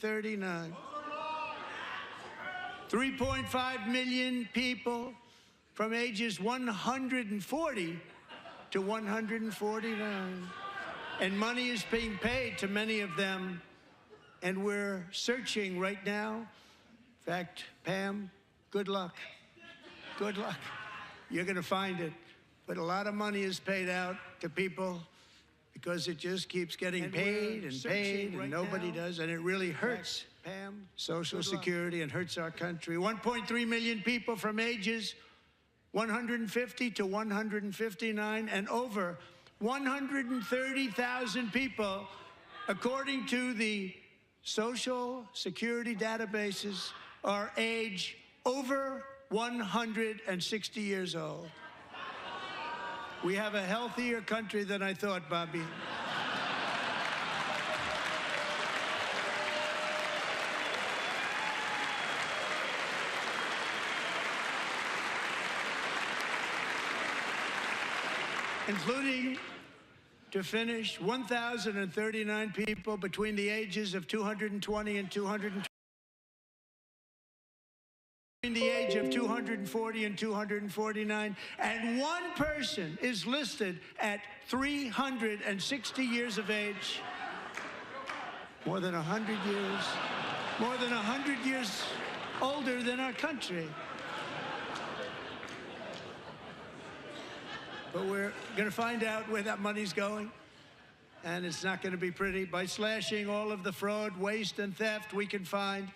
39. 3.5 million people from ages 140 to 149. And money is being paid to many of them. And we're searching right now. In fact, Pam, good luck. Good luck. You're going to find it. But a lot of money is paid out to people because it just keeps getting paid and paid, and nobody does, and it really hurts Social Security and hurts our country. 1.3 million people from ages 150 to 159, and over 130,000 people, according to the Social Security databases, are age over 160 years old. We have a healthier country than I thought, Bobby. Including, to finish, 1,039 people between the ages of 220 and 220. The age of 240 and 249, and one person is listed at 360 years of age. More than 100 years older than our country. But we're going to find out where that money's going, and it's not going to be pretty. By slashing all of the fraud, waste, and theft we can find,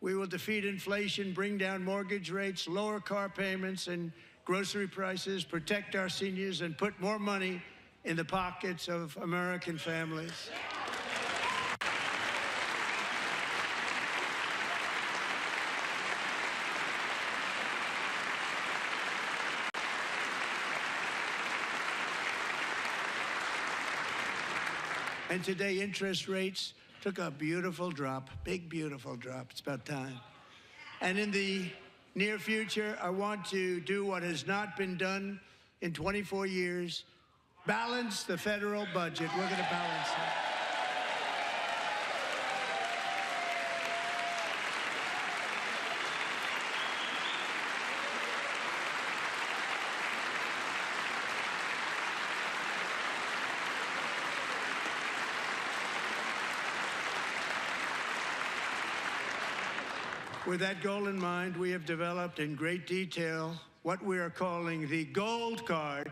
we will defeat inflation, bring down mortgage rates, lower car payments and grocery prices, protect our seniors, and put more money in the pockets of American families. And today, interest rates took a beautiful drop, big, beautiful drop. It's about time. And in the near future, I want to do what has not been done in 24 years, balance the federal budget. We're going to balance it. With that goal in mind, we have developed in great detail what we are calling the Gold Card,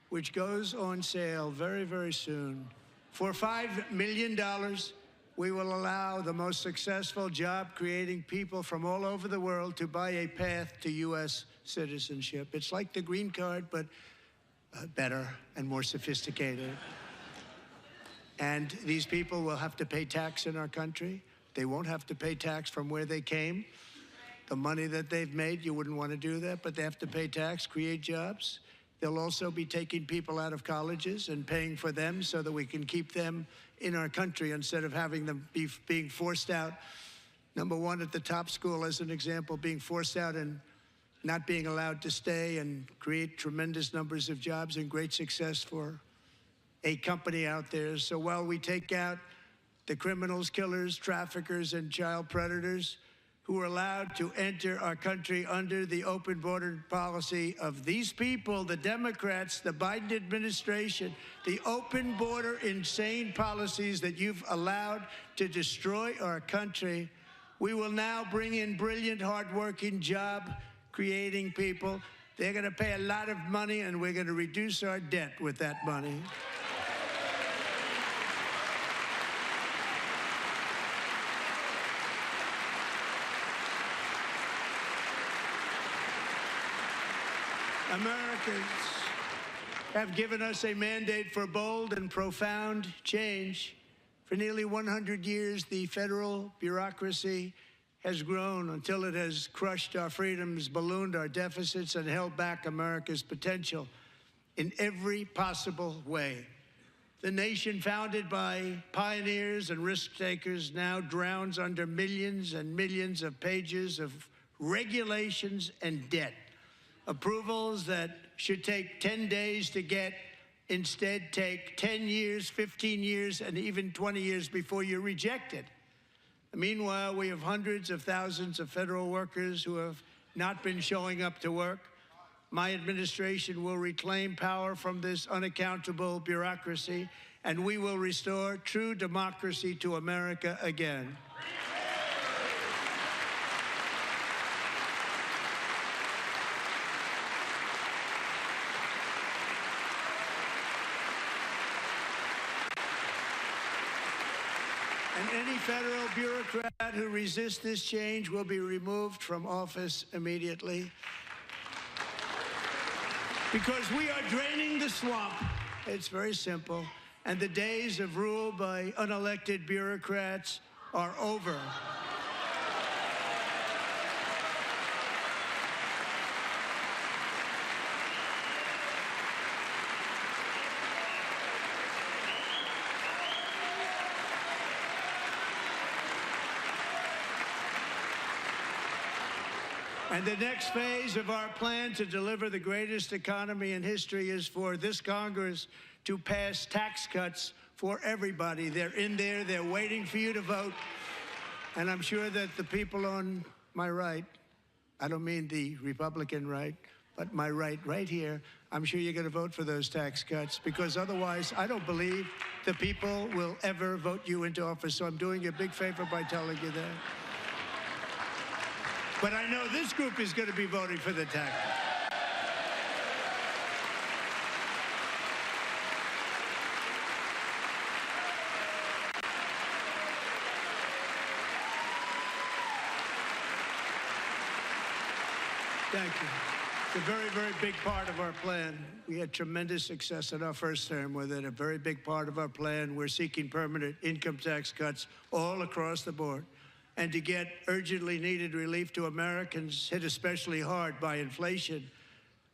which goes on sale very, very soon. For $5 million, we will allow the most successful job-creating people from all over the world to buy a path to U.S. citizenship. It's like the green card, but better and more sophisticated. And these people will have to pay tax in our country. They won't have to pay tax from where they came. The money that they've made, you wouldn't want to do that, but they have to pay tax, create jobs. They'll also be taking people out of colleges and paying for them so that we can keep them in our country instead of having them being forced out. Number one, at the top school, as an example, being forced out and not being allowed to stay and create tremendous numbers of jobs and great success for a company out there. So while we take out the criminals, killers, traffickers, and child predators who are allowed to enter our country under the open border policy of these people, the Democrats, the Biden administration, the open border insane policies that you've allowed to destroy our country, we will now bring in brilliant, hardworking, job-creating people. They're going to pay a lot of money, and we're going to reduce our debt with that money. Americans have given us a mandate for bold and profound change. For nearly 100 years, the federal bureaucracy has grown until it has crushed our freedoms, ballooned our deficits, and held back America's potential in every possible way. The nation founded by pioneers and risk-takers now drowns under millions and millions of pages of regulations and debt. Approvals that should take 10 days to get instead take 10 years, 15 years, and even 20 years before you're rejected. Meanwhile, we have hundreds of thousands of federal workers who have not been showing up to work. My administration will reclaim power from this unaccountable bureaucracy, and we will restore true democracy to America again. And any federal bureaucrat who resists this change will be removed from office immediately. Because we are draining the swamp. It's very simple. And the days of rule by unelected bureaucrats are over. And the next phase of our plan to deliver the greatest economy in history is for this Congress to pass tax cuts for everybody. They're in there. They're waiting for you to vote. And I'm sure that the people on my right, I don't mean the Republican right, but my right here, I'm sure you're going to vote for those tax cuts, because otherwise I don't believe the people will ever vote you into office. So I'm doing you a big favor by telling you that. But I know this group is going to be voting for the tax. Thank you. It's a very, very big part of our plan. We had tremendous success in our first term with it. A very big part of our plan. We're seeking permanent income tax cuts all across the board. And to get urgently needed relief to Americans hit especially hard by inflation,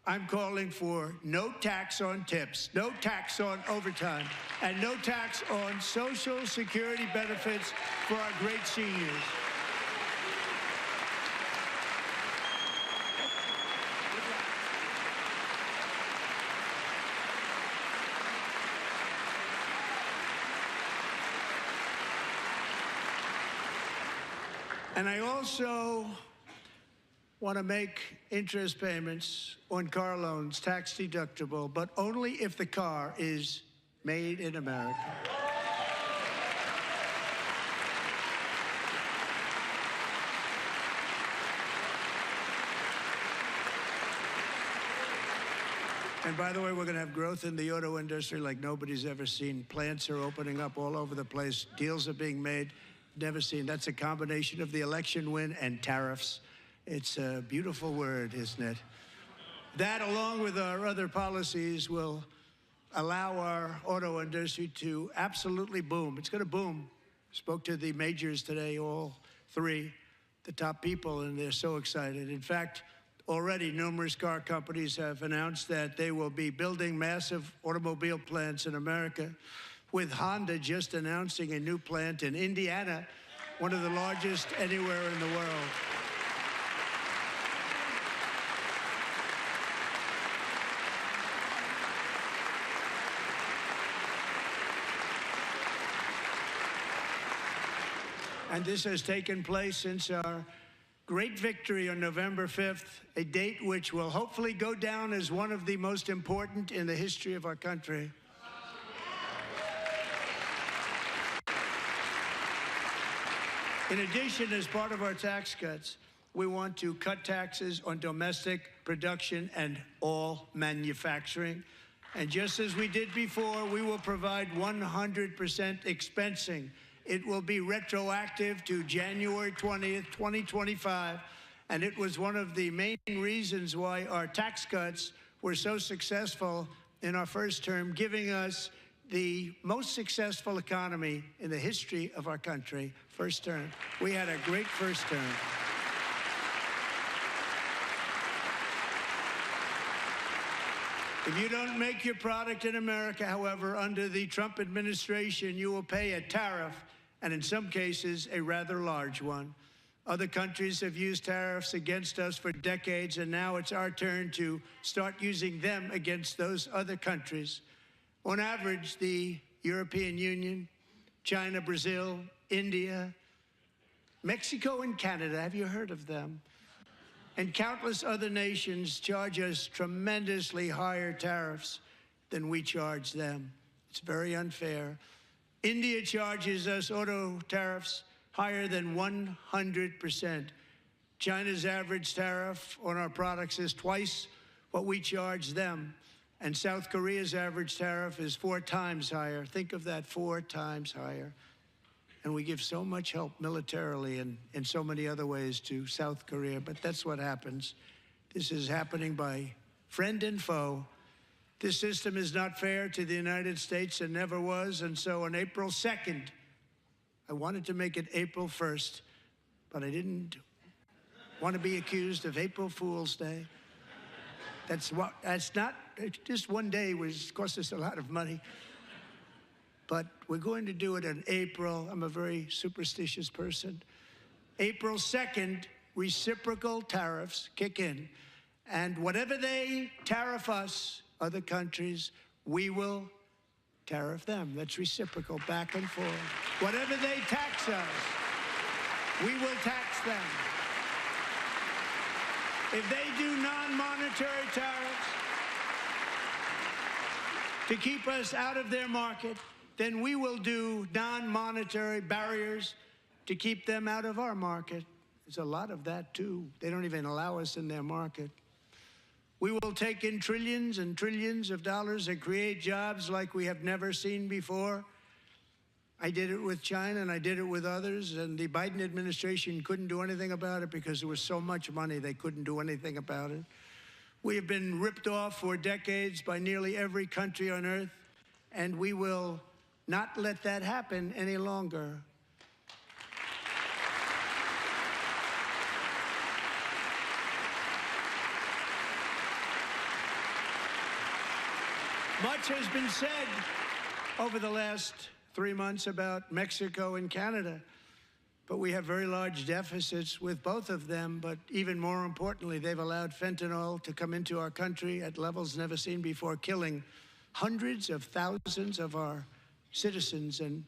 I'm calling for no tax on tips, no tax on overtime, and no tax on Social Security benefits for our great seniors. And I also want to make interest payments on car loans tax deductible, but only if the car is made in America. And by the way, we're going to have growth in the auto industry like nobody's ever seen. Plants are opening up all over the place. Deals are being made. Never seen. That's a combination of the election win and tariffs. It's a beautiful word, isn't it? That, along with our other policies, will allow our auto industry to absolutely boom. It's going to boom. Spoke to the majors today, all three, the top people, and they're so excited. In fact, already numerous car companies have announced that they will be building massive automobile plants in America, with Honda just announcing a new plant in Indiana, one of the largest anywhere in the world. And this has taken place since our great victory on November 5th, a date which will hopefully go down as one of the most important in the history of our country. In addition, as part of our tax cuts, we want to cut taxes on domestic production and all manufacturing. And just as we did before, we will provide 100% expensing. It will be retroactive to January 20th, 2025. And it was one of the main reasons why our tax cuts were so successful in our first term, giving us the most successful economy in the history of our country, first term. We had a great first term. If you don't make your product in America, however, under the Trump administration, you will pay a tariff, and in some cases, a rather large one. Other countries have used tariffs against us for decades, and now it's our turn to start using them against those other countries. On average, the European Union, China, Brazil, India, Mexico and Canada, have you heard of them? And countless other nations charge us tremendously higher tariffs than we charge them. It's very unfair. India charges us auto tariffs higher than 100%. China's average tariff on our products is twice what we charge them. And South Korea's average tariff is 4 times higher. Think of that, 4 times higher. And we give so much help militarily and in so many other ways to South Korea, but that's what happens. This is happening by friend and foe. This system is not fair to the United States and never was, and so on April 2nd, I wanted to make it April 1st, but I didn't want to be accused of April Fool's Day. That's not, just one day cost us a lot of money. But we're going to do it in April. I'm a very superstitious person. April 2nd, reciprocal tariffs kick in. And whatever they tariff us, other countries, we will tariff them. That's reciprocal, back and forth. Whatever they tax us, we will tax them. If they do non-monetary tariffs to keep us out of their market, then we will do non-monetary barriers to keep them out of our market. There's a lot of that, too. They don't even allow us in their market. We will take in trillions and trillions of dollars and create jobs like we have never seen before. I did it with China, and I did it with others, and the Biden administration couldn't do anything about it because there was so much money they couldn't do anything about it. We have been ripped off for decades by nearly every country on earth, and we will not let that happen any longer. Much has been said over the last 3 months about Mexico and Canada, but we have very large deficits with both of them. But even more importantly, they've allowed fentanyl to come into our country at levels never seen before, killing hundreds of thousands of our citizens and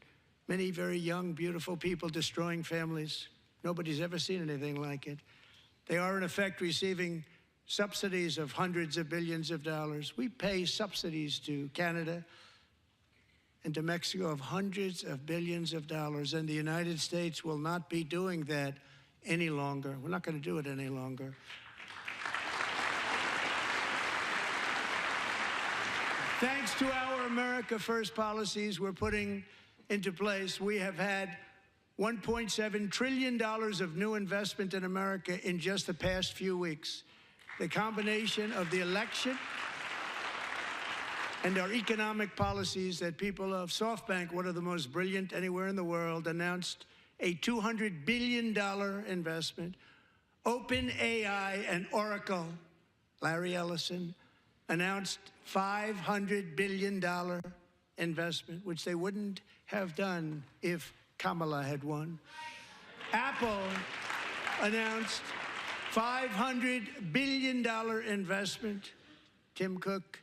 many very young, beautiful people, destroying families. Nobody's ever seen anything like it. They are, in effect, receiving subsidies of hundreds of billions of dollars. We pay subsidies to Canada and to Mexico of hundreds of billions of dollars, and the United States will not be doing that any longer. We're not going to do it any longer. Thanks to our America First policies we're putting into place, we have had $1.7 trillion of new investment in America in just the past few weeks. The combination of the election and our economic policies that people of SoftBank, one of the most brilliant anywhere in the world, announced a $200 billion investment. OpenAI and Oracle, Larry Ellison, announced $500 billion investment, which they wouldn't have done if Kamala had won. Apple announced $500 billion investment. Tim Cook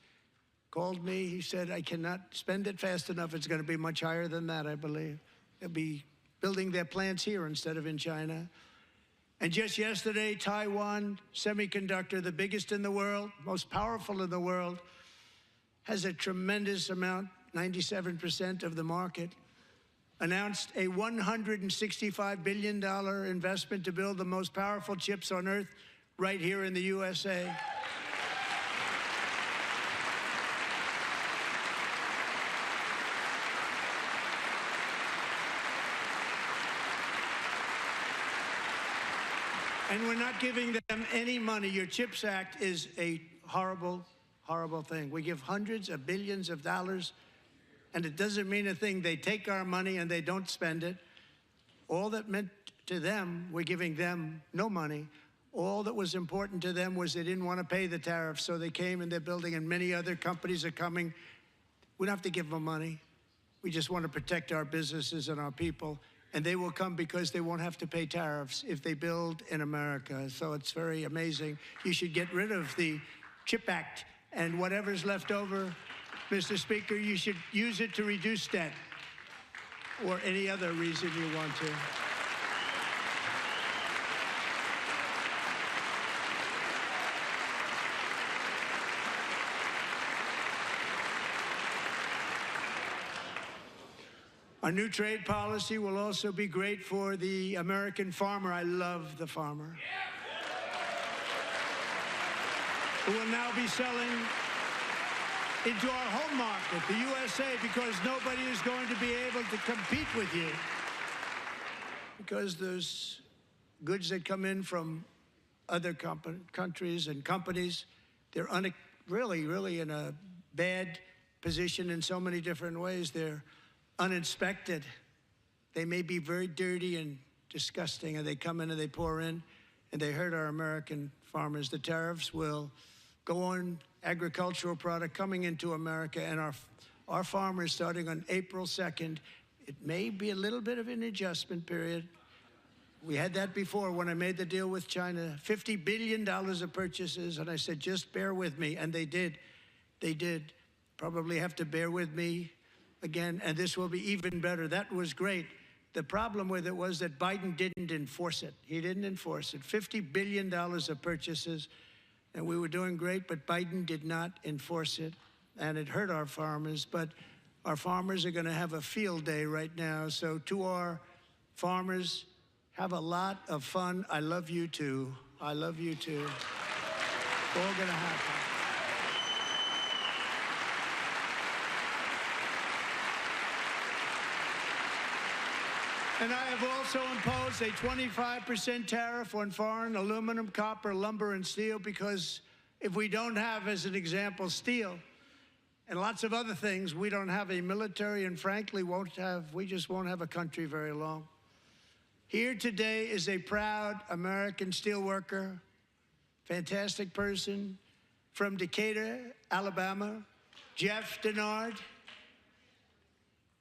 called me. He said, I cannot spend it fast enough. It's going to be much higher than that, I believe. They'll be building their plants here instead of in China. And just yesterday, Taiwan Semiconductor, the biggest in the world, most powerful in the world, has a tremendous amount, 97% of the market, announced a $165 billion investment to build the most powerful chips on earth right here in the USA. And we're not giving them any money. Your CHIPS Act is a horrible, horrible thing. We give hundreds of billions of dollars, and it doesn't mean a thing. They take our money and they don't spend it. All that meant to them, we're giving them no money. All that was important to them was they didn't want to pay the tariffs, so they came and they're building, and many other companies are coming. We don't have to give them money. We just want to protect our businesses and our people. And they will come because they won't have to pay tariffs if they build in America. So it's very amazing. You should get rid of the CHIP Act, and whatever's left over, Mr. Speaker, you should use it to reduce debt or any other reason you want to. Our new trade policy will also be great for the American farmer. I love the farmer. Who will now be selling into our home market, the USA, because nobody is going to be able to compete with you. Because there's goods that come in from other countries and companies, they're really in a bad position in so many different ways. They're uninspected. They may be very dirty and disgusting, and they come in and they pour in, and they hurt our American farmers. The tariffs will go on agricultural product coming into America, and our farmers, starting on April 2nd, it may be a little bit of an adjustment period. We had that before when I made the deal with China, $50 billion of purchases, and I said, just bear with me, and they did. They did. Probably have to bear with me again, and this will be even better. That was great. The problem with it was that Biden didn't enforce it. He didn't enforce it. $50 billion of purchases, and we were doing great, but Biden did not enforce it, and it hurt our farmers. But our farmers are going to have a field day right now. So to our farmers, have a lot of fun. I love you too. I love you too. It's all going to happen. And I have also imposed a 25% tariff on foreign aluminum, copper, lumber, and steel, because if we don't have, as an example, steel and lots of other things, we don't have a military, and frankly, we just won't have a country very long. Here today is a proud American steelworker, fantastic person from Decatur, Alabama, Jeff Denard.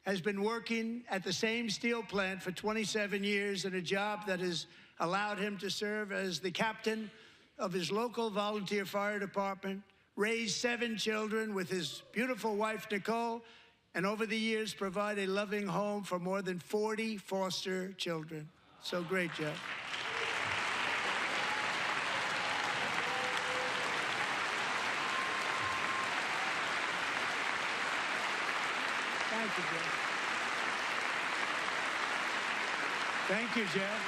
Has been working at the same steel plant for 27 years in a job that has allowed him to serve as the captain of his local volunteer fire department, raise 7 children with his beautiful wife, Nicole, and over the years provide a loving home for more than 40 foster children. So great, Jeff. Thank you, Jeff. Thank you, Jeff.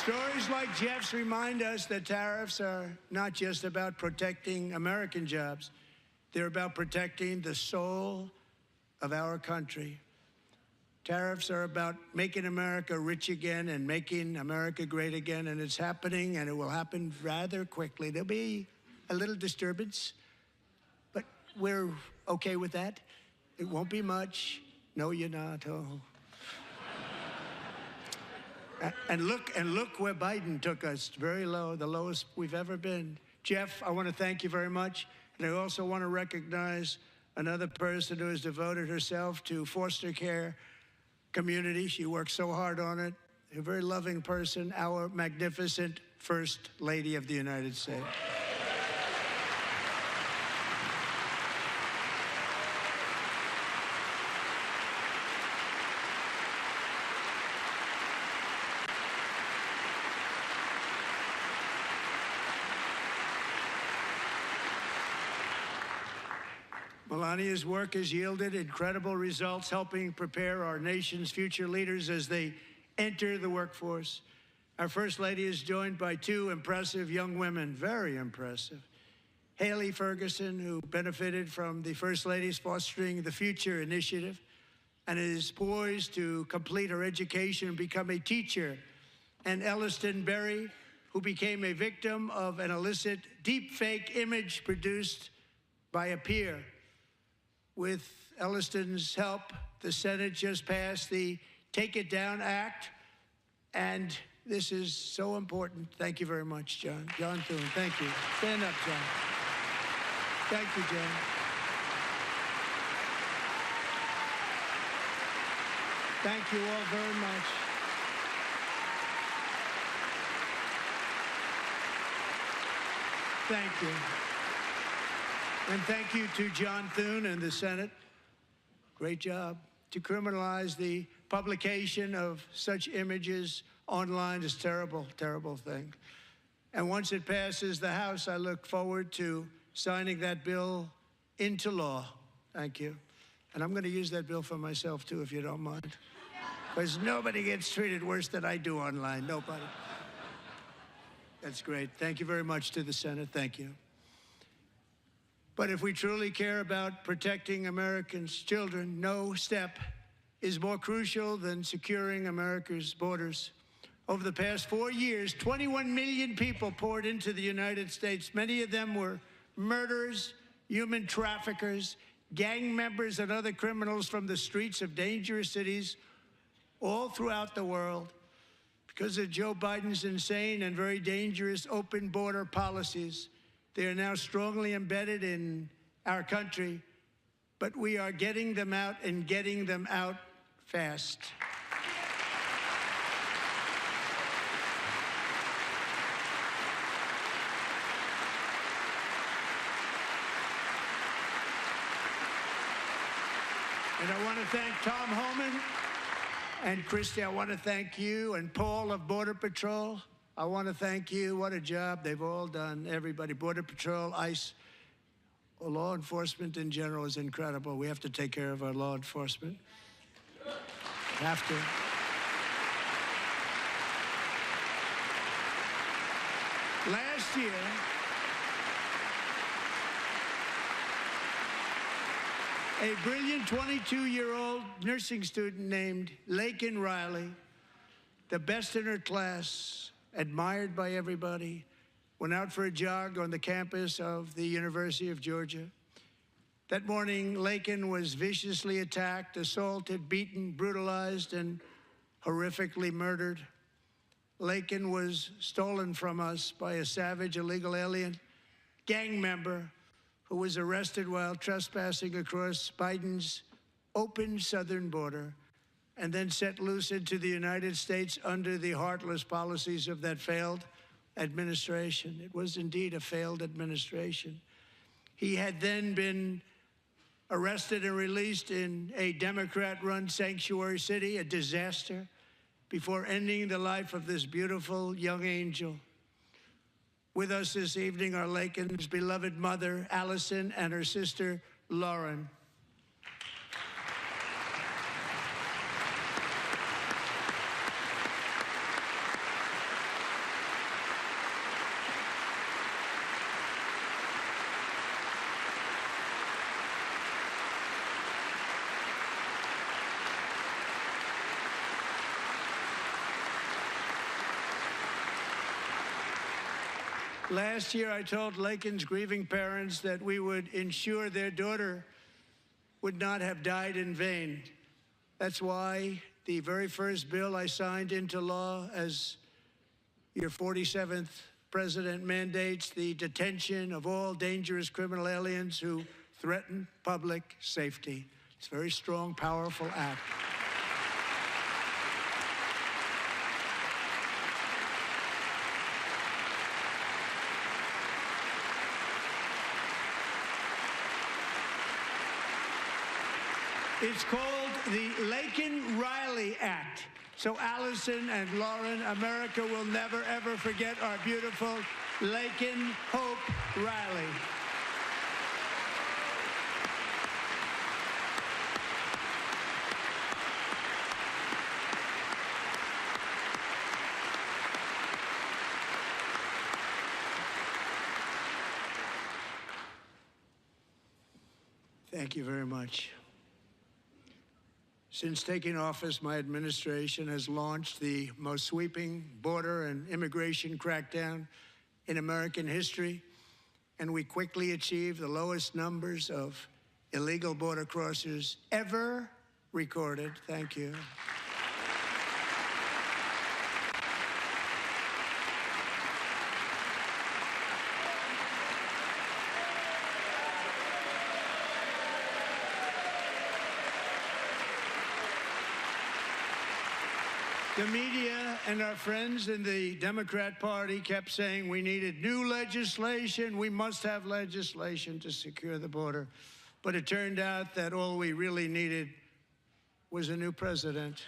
Stories like Jeff's remind us that tariffs are not just about protecting American jobs. They're about protecting the soul of our country. Tariffs are about making America rich again and making America great again, and it's happening, and it will happen rather quickly. There'll be a little disturbance, but we're okay with that. It won't be much. No, you're not. Oh. And look where Biden took us, very low, the lowest we've ever been. Jeff, I want to thank you very much. And I also want to recognize another person who has devoted herself to foster care community. She works so hard on it. A very loving person, our magnificent First Lady of the United States. Melania's work has yielded incredible results, helping prepare our nation's future leaders as they enter the workforce. Our First Lady is joined by 2 impressive young women, very impressive. Haley Ferguson, who benefited from the First Lady's Fostering the Future initiative and is poised to complete her education and become a teacher. And Elliston Berry, who became a victim of an illicit deepfake image produced by a peer. With Elliston's help, the Senate just passed the Take It Down Act, and this is so important. Thank you very much, John. John Thune, thank you. Stand up, John. Thank you, John. Thank you all very much. Thank you. And thank you to John Thune and the Senate. Great job. To criminalize the publication of such images online is a terrible, terrible thing. And once it passes the House, I look forward to signing that bill into law. Thank you. And I'm going to use that bill for myself, too, if you don't mind. Because nobody gets treated worse than I do online. Nobody. That's great. Thank you very much to the Senate. Thank you. But if we truly care about protecting Americans' children, no step is more crucial than securing America's borders. Over the past 4 years, 21 million people poured into the United States. Many of them were murderers, human traffickers, gang members, and other criminals from the streets of dangerous cities all throughout the world. Because of Joe Biden's insane and very dangerous open border policies, they are now strongly embedded in our country, but we are getting them out and getting them out fast. And I want to thank Tom Homan and Christy. I want to thank you and Paul of Border Patrol. I want to thank you. What a job they've all done. Everybody, Border Patrol, ICE, law enforcement in general is incredible. We have to take care of our law enforcement. Have to. Last year, a brilliant 22-year-old nursing student named Laken Riley, the best in her class, admired by everybody, went out for a jog on the campus of the University of Georgia. That morning, Laken was viciously attacked, assaulted, beaten, brutalized, and horrifically murdered. Laken was stolen from us by a savage illegal alien gang member who was arrested while trespassing across Biden's open southern border and then set loose into the United States under the heartless policies of that failed administration. It was indeed a failed administration. He had then been arrested and released in a Democrat-run sanctuary city, a disaster, before ending the life of this beautiful young angel. With us this evening are Laken's beloved mother, Allison, and her sister, Lauren. Last year, I told Laken's grieving parents that we would ensure their daughter would not have died in vain. That's why the very first bill I signed into law as your 47th president mandates the detention of all dangerous criminal aliens who threaten public safety. It's a very strong, powerful act. It's called the Laken-Riley Act. So Allison and Lauren, America will never, ever forget our beautiful Laken Hope Riley. Thank you very much. Since taking office, my administration has launched the most sweeping border and immigration crackdown in American history, and we quickly achieved the lowest numbers of illegal border crossers ever recorded. Thank you. The media and our friends in the Democrat Party kept saying we needed new legislation. We must have legislation to secure the border. But it turned out that all we really needed was a new president.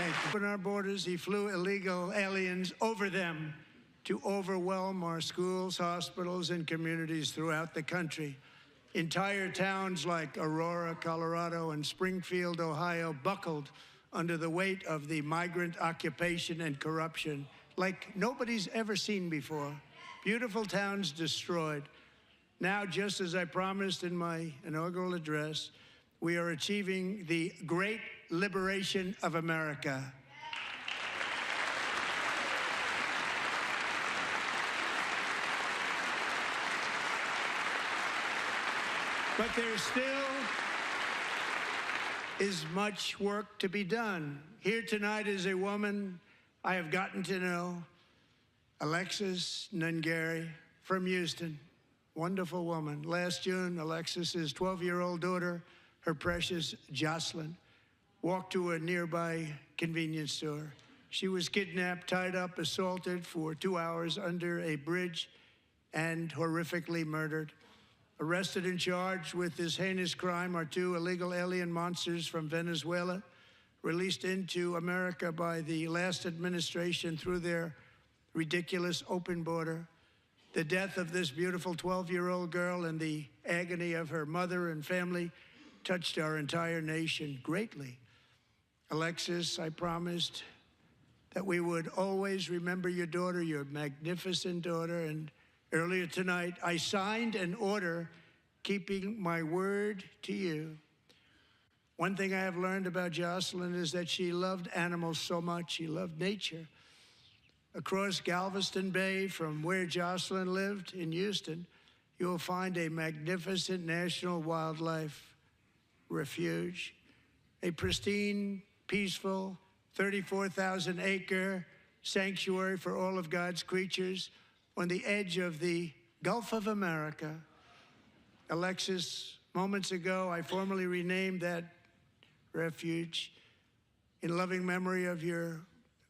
Thank you. Open our borders, he flew illegal aliens over them to overwhelm our schools, hospitals, and communities throughout the country. Entire towns like Aurora, Colorado, and Springfield, Ohio, buckled under the weight of the migrant occupation and corruption like nobody's ever seen before. Beautiful towns destroyed. Now, just as I promised in my inaugural address, we are achieving the great liberation of America. But there still is much work to be done. Here tonight is a woman I have gotten to know, Alexis Nungari from Houston. Wonderful woman. Last June, Alexis's 12-year-old daughter, her precious Jocelyn, walked to a nearby convenience store. She was kidnapped, tied up, assaulted for 2 hours under a bridge, and horrifically murdered. Arrested and charged with this heinous crime are 2 illegal alien monsters from Venezuela, released into America by the last administration through their ridiculous open border. The death of this beautiful 12-year-old girl and the agony of her mother and family touched our entire nation greatly. Alexis, I promised that we would always remember your daughter, your magnificent daughter, and earlier tonight, I signed an order keeping my word to you. One thing I have learned about Jocelyn is that she loved animals so much. She loved nature. Across Galveston Bay, from where Jocelyn lived in Houston, you will find a magnificent national wildlife refuge, a pristine, peaceful, 34,000-acre sanctuary for all of God's creatures on the edge of the Gulf of America. Alexis, moments ago, I formally renamed that refuge in loving memory of your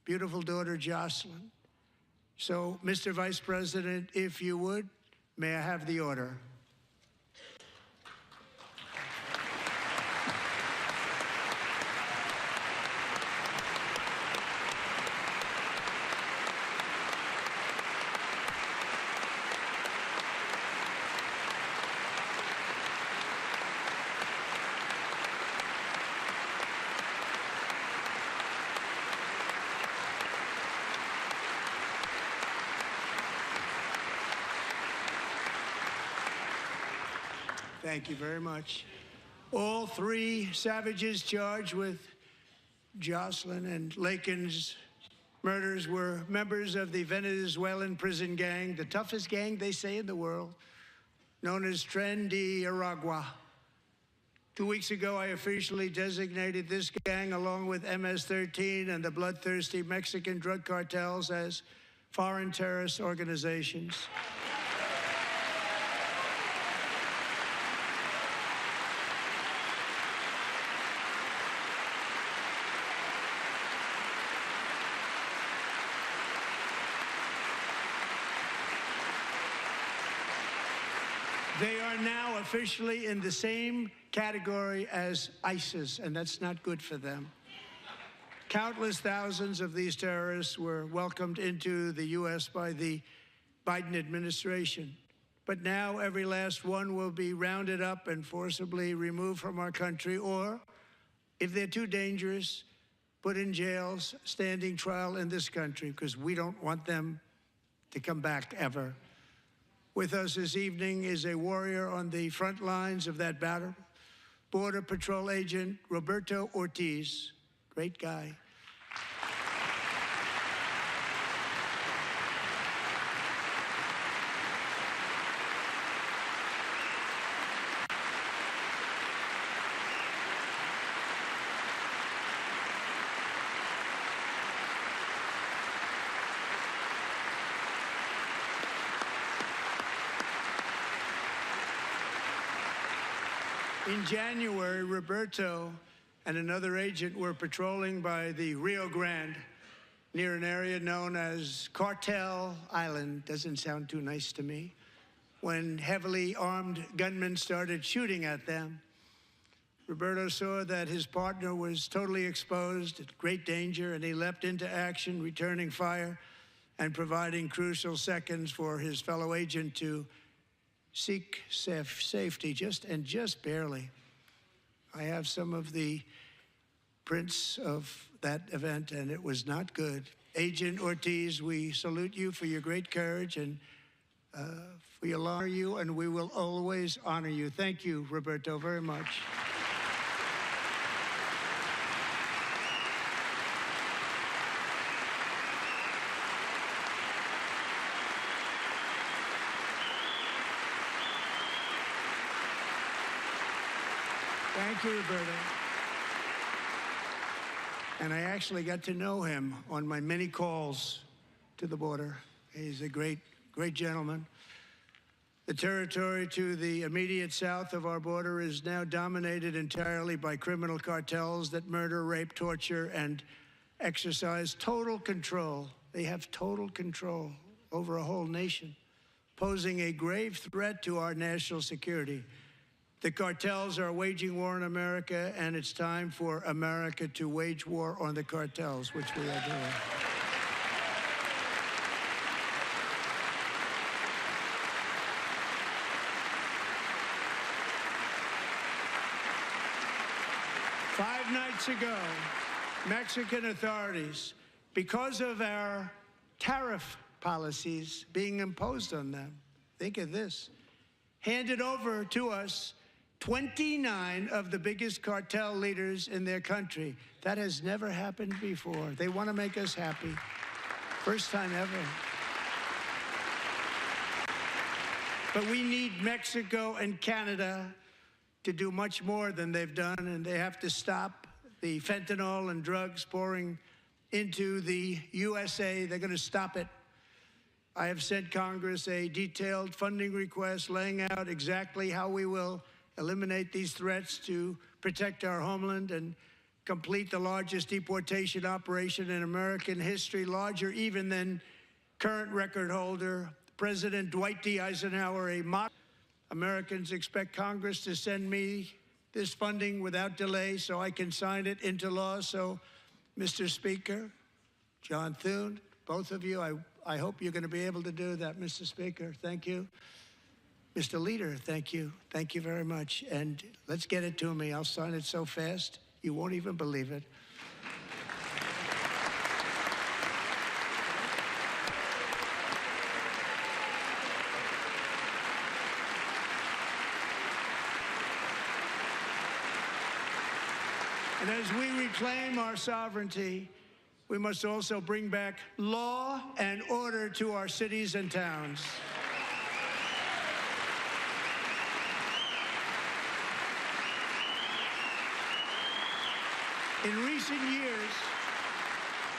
beautiful daughter, Jocelyn. So, Mr. Vice President, if you would, may I have the order? Thank you very much. All 3 savages charged with Jocelyn and Lakin's murders were members of the Venezuelan prison gang, the toughest gang, they say, in the world, known as Tren de Aragua. 2 weeks ago, I officially designated this gang, along with MS-13 and the bloodthirsty Mexican drug cartels, as foreign terrorist organizations. They are now officially in the same category as ISIS, and that's not good for them. Countless thousands of these terrorists were welcomed into the U.S. by the Biden administration. But now every last one will be rounded up and forcibly removed from our country, or, if they're too dangerous, put in jails, standing trial in this country, because we don't want them to come back ever. With us this evening is a warrior on the front lines of that battle, Border Patrol Agent Roberto Ortiz. Great guy. In January, Roberto and another agent were patrolling by the Rio Grande near an area known as Cartel Island. Doesn't sound too nice to me. When heavily armed gunmen started shooting at them. Roberto saw that his partner was totally exposed, at great danger, and he leapt into action, returning fire and providing crucial seconds for his fellow agent to seek safety, just barely. I have some of the prints of that event, and it was not good. Agent Ortiz, we salute you for your great courage and we will honor you, and we will always honor you. Thank you, Roberto, very much. Thank you, Roberto. And I actually got to know him on my many calls to the border. He's a great gentleman. The territory to the immediate south of our border is now dominated entirely by criminal cartels that murder, rape, torture, and exercise total control. They have total control over a whole nation, posing a grave threat to our national security. The cartels are waging war on America, and it's time for America to wage war on the cartels, which we are doing. Five nights ago, Mexican authorities, because of our tariff policies being imposed on them, think of this, handed over to us 29 of the biggest cartel leaders in their country. That has never happened before. They want to make us happy. First time ever. But we need Mexico and Canada to do much more than they've done, and they have to stop the fentanyl and drugs pouring into the USA. They're going to stop it. I have sent Congress a detailed funding request laying out exactly how we will eliminate these threats to protect our homeland and complete the largest deportation operation in American history, larger even than current record holder President Dwight D. Eisenhower. Americans expect Congress to send me this funding without delay so I can sign it into law. So, Mr. Speaker, John Thune, both of you, I hope you're going to be able to do that, Mr. Speaker. Thank you. Mr. Leader, thank you. Thank you very much. And let's get it to me. I'll sign it so fast, you won't even believe it. And as we reclaim our sovereignty, we must also bring back law and order to our cities and towns. In recent years,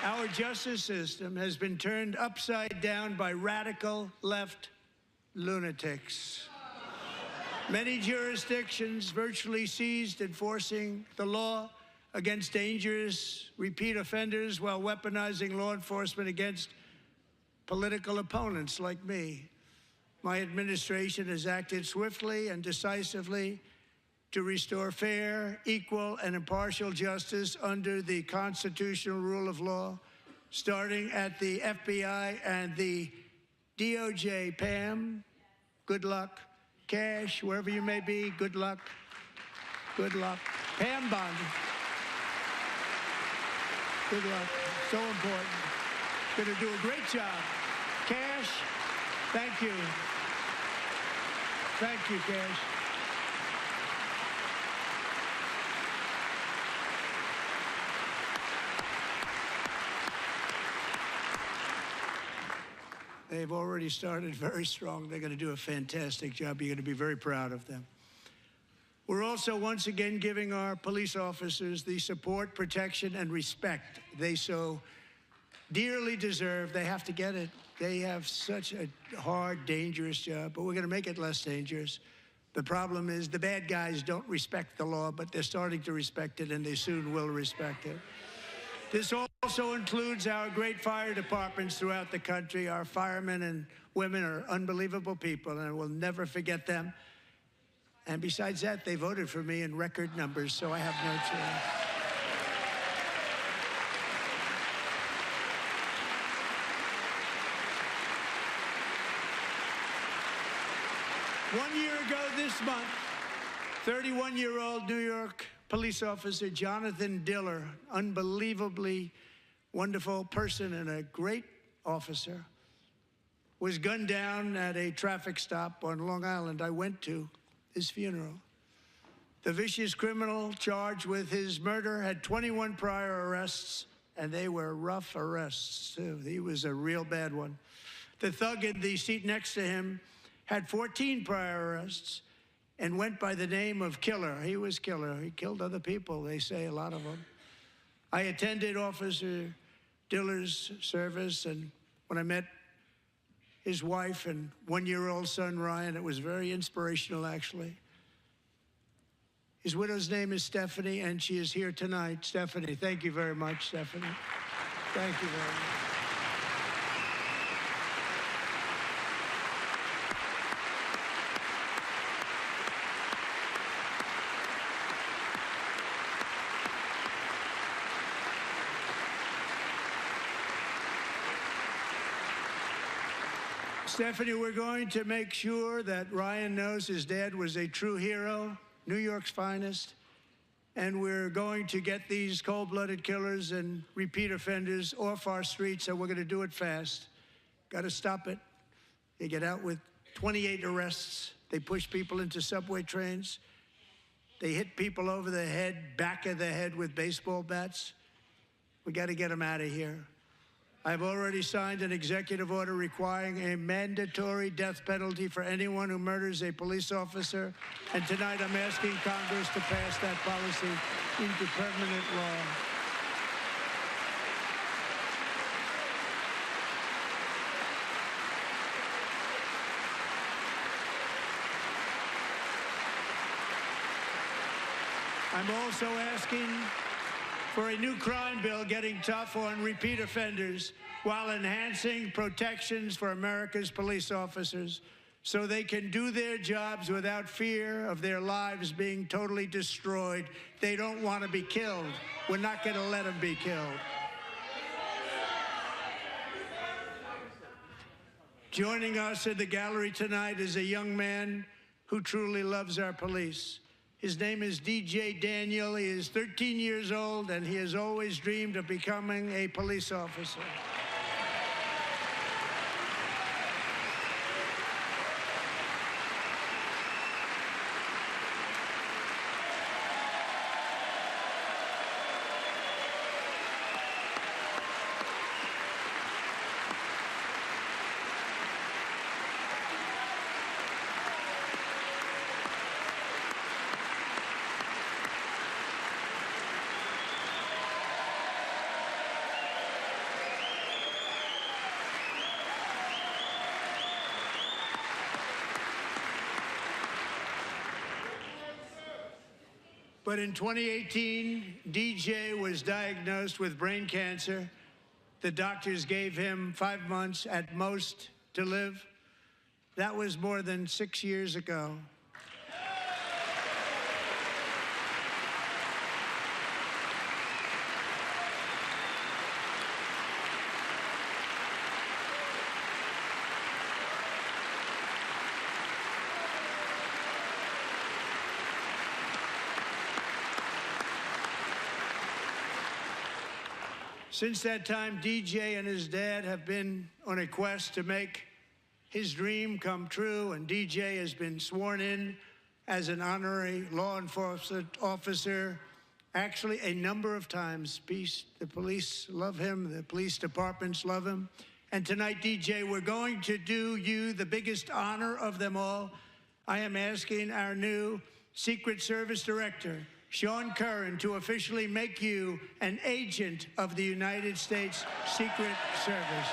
our justice system has been turned upside down by radical left lunatics. Many jurisdictions virtually ceased enforcing the law against dangerous repeat offenders while weaponizing law enforcement against political opponents like me. My administration has acted swiftly and decisively to restore fair, equal, and impartial justice under the constitutional rule of law, starting at the FBI and the DOJ. Pam, good luck. Cash, wherever you may be, good luck. Good luck. Pam Bondi, good luck. So important. Going to do a great job. Cash, thank you. Thank you, Cash. They've already started very strong. They're going to do a fantastic job. You're going to be very proud of them. We're also once again giving our police officers the support, protection, and respect they so dearly deserve. They have to get it. They have such a hard, dangerous job, but we're going to make it less dangerous. The problem is the bad guys don't respect the law, but they're starting to respect it, and they soon will respect it. This also includes our great fire departments throughout the country. Our firemen and women are unbelievable people, and we'll never forget them. And besides that, they voted for me in record numbers, so I have no choice. One year ago this month, 31-year-old New York police officer Jonathan Diller, unbelievably wonderful person and a great officer, was gunned down at a traffic stop on Long Island. I went to his funeral. The vicious criminal charged with his murder had 21 prior arrests, and they were rough arrests, too. He was a real bad one. The thug in the seat next to him had 14 prior arrests and went by the name of Killer. He was Killer. He killed other people, they say, a lot of them. I attended Officer Diller's service, and when I met his wife and one-year-old son, Ryan, it was very inspirational, actually. His widow's name is Stephanie, and she is here tonight. Stephanie, thank you very much, Stephanie. Thank you very much. Stephanie, we're going to make sure that Ryan knows his dad was a true hero, New York's finest, and we're going to get these cold-blooded killers and repeat offenders off our streets, and we're going to do it fast. Got to stop it. They get out with 28 arrests. They push people into subway trains. They hit people over the head, back of the head with baseball bats. We got to get them out of here. I've already signed an executive order requiring a mandatory death penalty for anyone who murders a police officer. And tonight I'm asking Congress to pass that policy into permanent law. I'm also asking for a new crime bill getting tough on repeat offenders while enhancing protections for America's police officers so they can do their jobs without fear of their lives being totally destroyed. They don't want to be killed. We're not going to let them be killed. Joining us in the gallery tonight is a young man who truly loves our police. His name is DJ Daniel. He is 13 years old, and he has always dreamed of becoming a police officer. But in 2018, DJ was diagnosed with brain cancer. The doctors gave him 5 months at most to live. That was more than 6 years ago. Since that time, DJ and his dad have been on a quest to make his dream come true, and DJ has been sworn in as an honorary law enforcement officer, actually a number of times. The police love him, the police departments love him. And tonight, DJ, we're going to do you the biggest honor of them all. I am asking our new Secret Service Director, Sean Curran, to officially make you an agent of the United States Secret Service.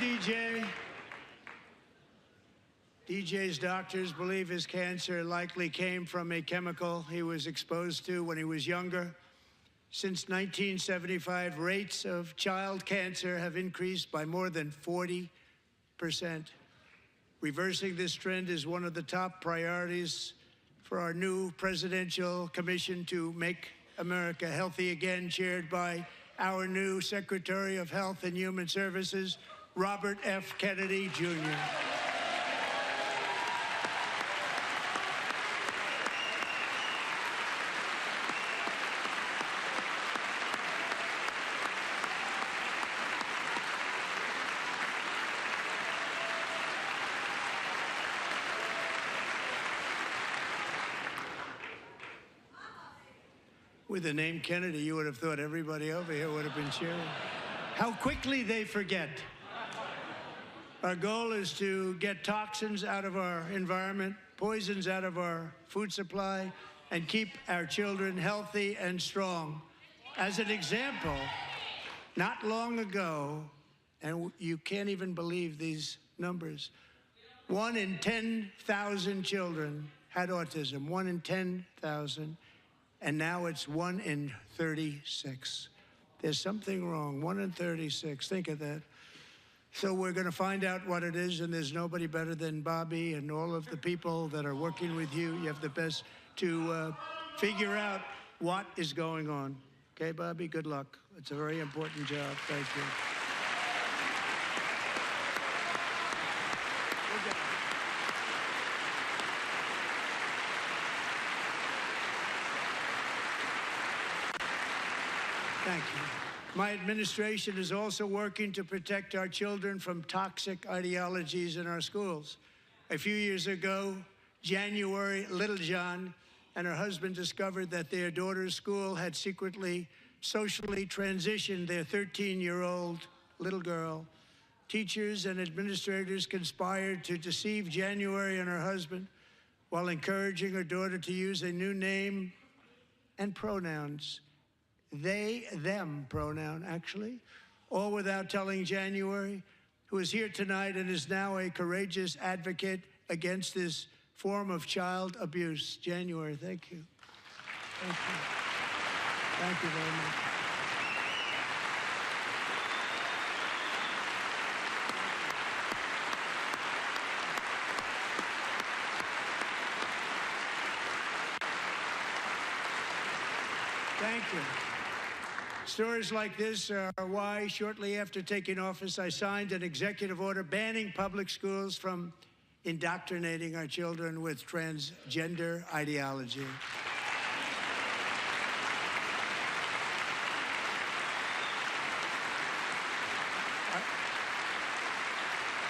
DJ. DJ's doctors believe his cancer likely came from a chemical he was exposed to when he was younger. Since 1975, rates of child cancer have increased by more than 40%. Reversing this trend is one of the top priorities for our new presidential commission to make America healthy again, chaired by our new Secretary of Health and Human Services, Robert F. Kennedy, Jr. With the name Kennedy, you would have thought everybody over here would have been cheering. How quickly they forget. Our goal is to get toxins out of our environment, poisons out of our food supply, and keep our children healthy and strong. As an example, not long ago, and you can't even believe these numbers, 1 in 10,000 children had autism, 1 in 10,000. And now it's 1 in 36. There's something wrong, 1 in 36, think of that. So we're gonna find out what it is, and there's nobody better than Bobby and all of the people that are working with you. You have the best to figure out what is going on. Okay, Bobby, good luck. It's a very important job, thank you. Thank you. My administration is also working to protect our children from toxic ideologies in our schools. A few years ago, January Littlejohn and her husband discovered that their daughter's school had secretly, socially transitioned their 13-year-old little girl. Teachers and administrators conspired to deceive January and her husband while encouraging her daughter to use a new name and pronouns. They, them pronoun, actually, all without telling January, who is here tonight and is now a courageous advocate against this form of child abuse. January, thank you. Thank you. Thank you very much. Thank you. Stories like this are why, shortly after taking office, I signed an executive order banning public schools from indoctrinating our children with transgender ideology.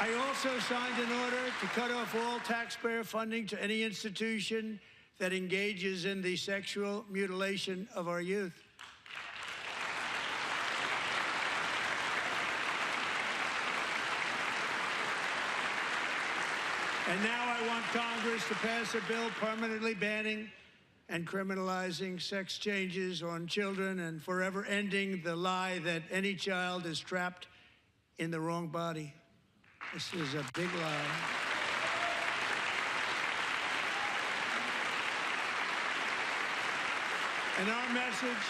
I also signed an order to cut off all taxpayer funding to any institution that engages in the sexual mutilation of our youth. And now I want Congress to pass a bill permanently banning and criminalizing sex changes on children and forever ending the lie that any child is trapped in the wrong body. This is a big lie. And our message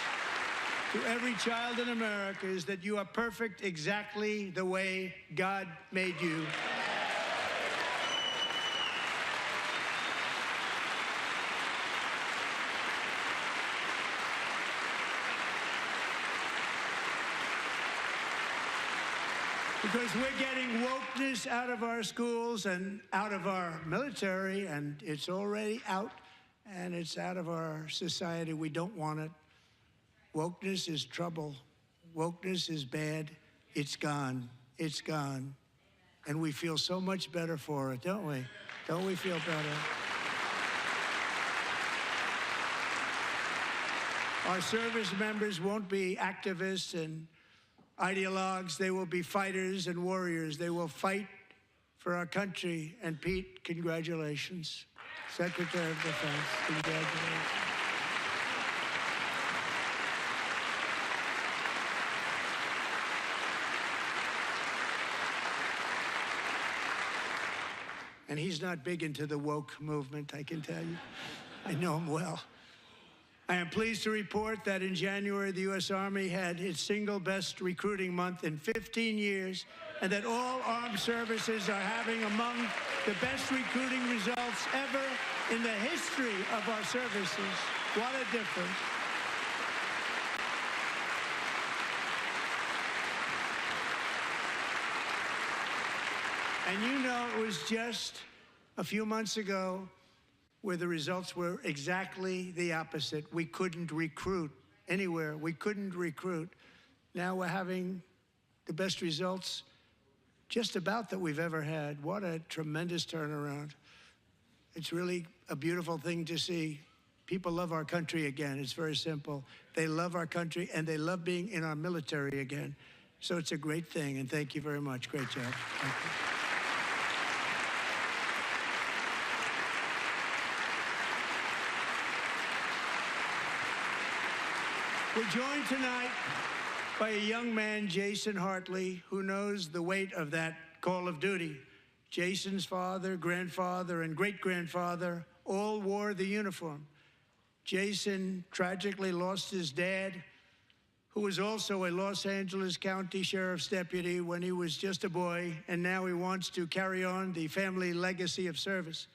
to every child in America is that you are perfect exactly the way God made you. Because we're getting wokeness out of our schools and out of our military, and it's already out, and it's out of our society. We don't want it. Wokeness is trouble. Wokeness is bad. It's gone. It's gone. And we feel so much better for it, don't we? Don't we feel better? Our service members won't be activists and ideologues. They will be fighters and warriors. They will fight for our country. And Pete, congratulations. Secretary of Defense, congratulations. And he's not big into the woke movement, I can tell you. I know him well. I am pleased to report that in January, the U.S. Army had its single best recruiting month in 15 years, and that all armed services are having among the best recruiting results ever in the history of our services. What a difference. And you know, it was just a few months ago where the results were exactly the opposite. We couldn't recruit anywhere. We couldn't recruit. Now we're having the best results just about that we've ever had. What a tremendous turnaround. It's really a beautiful thing to see. People love our country again. It's very simple. They love our country, and they love being in our military again. So it's a great thing, and thank you very much. Great job. Thank you. We're joined tonight by a young man, Jason Hartley, who knows the weight of that call of duty. Jason's father, grandfather, and great-grandfather all wore the uniform. Jason tragically lost his dad, who was also a Los Angeles County Sheriff's deputy when he was just a boy, and now he wants to carry on the family legacy of service.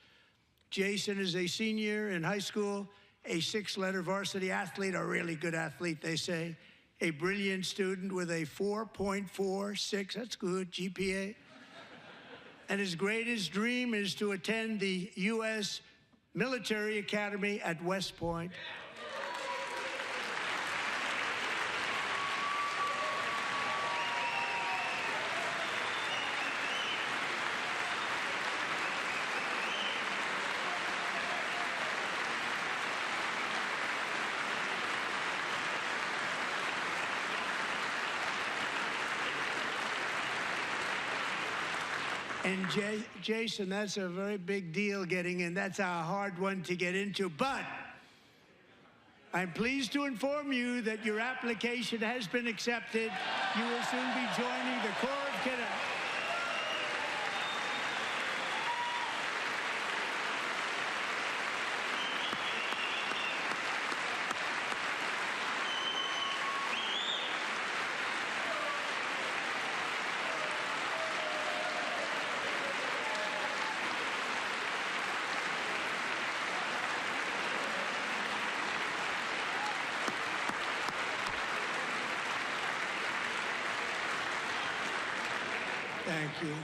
Jason is a senior in high school, a 6-letter varsity athlete, a really good athlete, they say, a brilliant student with a 4.46, that's good, GPA. And his greatest dream is to attend the U.S. Military Academy at West Point. And Jason, that's a very big deal getting in. That's a hard one to get into. But I'm pleased to inform you that your application has been accepted. You will soon be joining the Corps of Cadets. Thank you.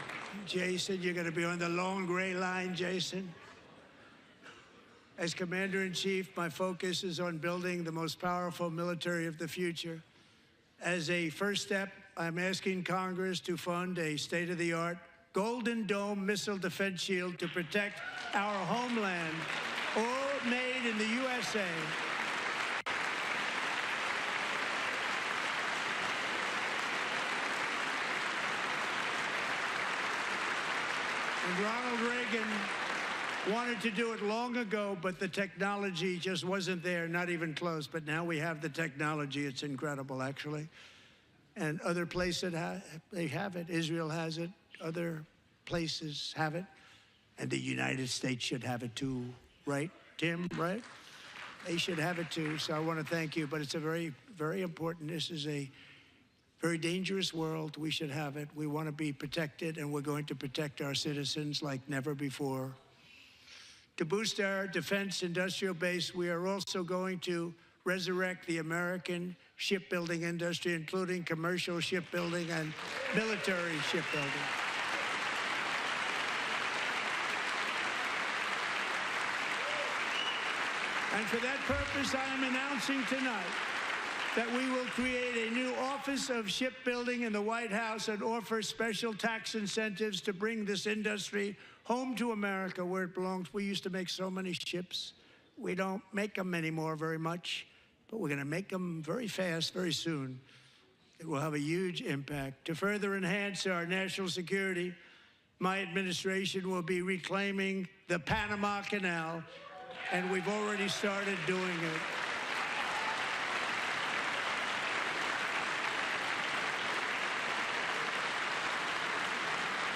Jason, you're going to be on the long gray line, Jason. As Commander-in-Chief, my focus is on building the most powerful military of the future. As a first step, I'm asking Congress to fund a state-of-the-art Golden Dome missile defense shield to protect our homeland, all made in the USA. And Ronald Reagan wanted to do it long ago, but the technology just wasn't there, not even close. But now we have the technology. It's incredible, actually. And other places, they have it. Israel has it. Other places have it. And the United States should have it too, right, Tim, right? They should have it too. So I want to thank you. But it's a very, very important. This is a very dangerous world. We should have it. We want to be protected, and we're going to protect our citizens like never before. To boost our defense industrial base, we are also going to resurrect the American shipbuilding industry, including commercial shipbuilding and military shipbuilding. And for that purpose, I am announcing tonight that we will create a new Office of Shipbuilding in the White House and offer special tax incentives to bring this industry home to America where it belongs. We used to make so many ships. We don't make them anymore very much, but we're going to make them very fast, very soon. It will have a huge impact. To further enhance our national security, my administration will be reclaiming the Panama Canal, and we've already started doing it.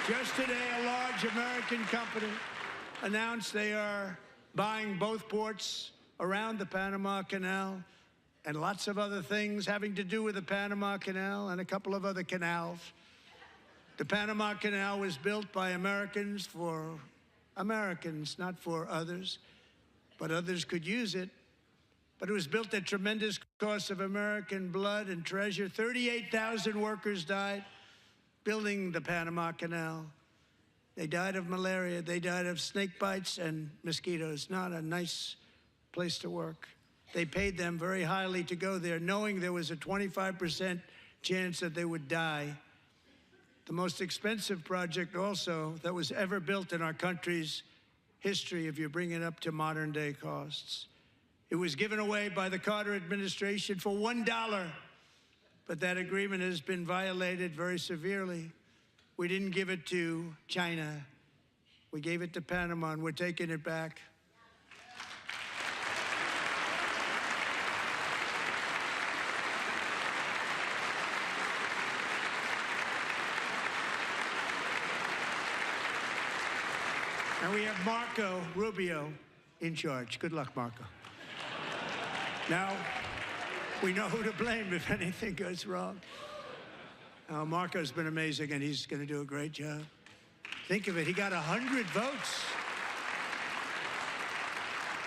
Just today, a large American company announced they are buying both ports around the Panama Canal and lots of other things having to do with the Panama Canal and a couple of other canals. The Panama Canal was built by Americans for Americans, not for others, but others could use it. But it was built at tremendous cost of American blood and treasure. 38,000 workers died building the Panama Canal. They died of malaria. They died of snake bites and mosquitoes. Not a nice place to work. They paid them very highly to go there, knowing there was a 25% chance that they would die. The most expensive project also that was ever built in our country's history, if you bring it up to modern day costs. It was given away by the Carter administration for $1, but that agreement has been violated very severely. We didn't give it to China. We gave it to Panama, and we're taking it back. And we have Marco Rubio in charge. Good luck, Marco. Now, we know who to blame if anything goes wrong. Marco's been amazing, and he's going to do a great job. Think of it, he got 100 votes.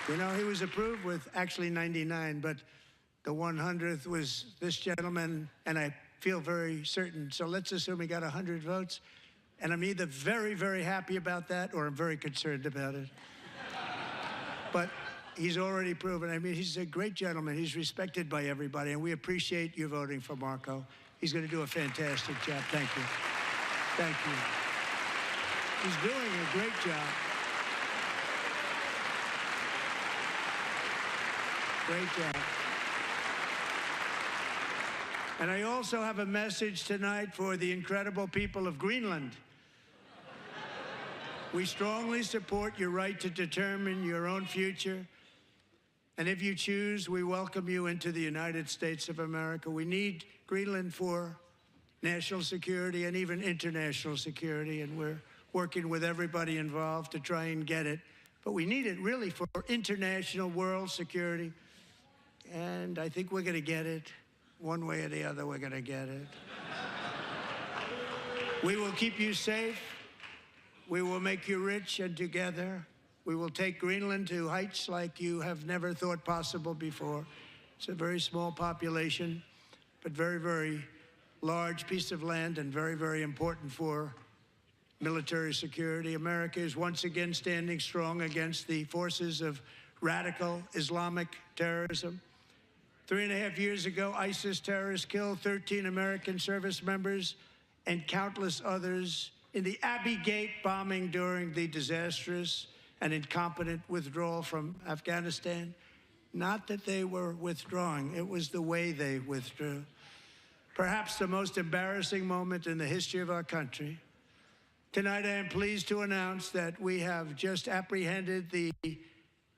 You know, he was approved with actually 99, but the 100th was this gentleman, and I feel very certain. So let's assume he got 100 votes. And I'm either very, very happy about that or I'm very concerned about it. But he's already proven. I mean, he's a great gentleman. He's respected by everybody, and we appreciate you voting for Marco. He's going to do a fantastic job. Thank you. Thank you. He's doing a great job. Great job. And I also have a message tonight for the incredible people of Greenland. We strongly support your right to determine your own future. And if you choose, we welcome you into the United States of America. We need Greenland for national security and even international security, and we're working with everybody involved to try and get it. But we need it really for international world security. And I think we're going to get it. One way or the other, we're going to get it. We will keep you safe. We will make you rich, and together we will take Greenland to heights like you have never thought possible before. It's a very small population, but very, very large piece of land and very, very important for military security. America is once again standing strong against the forces of radical Islamic terrorism. 3.5 years ago, ISIS terrorists killed 13 American service members and countless others in the Abbey Gate bombing during the disastrous and incompetent withdrawal from Afghanistan. Not that they were withdrawing, it was the way they withdrew. Perhaps the most embarrassing moment in the history of our country. Tonight, I am pleased to announce that we have just apprehended the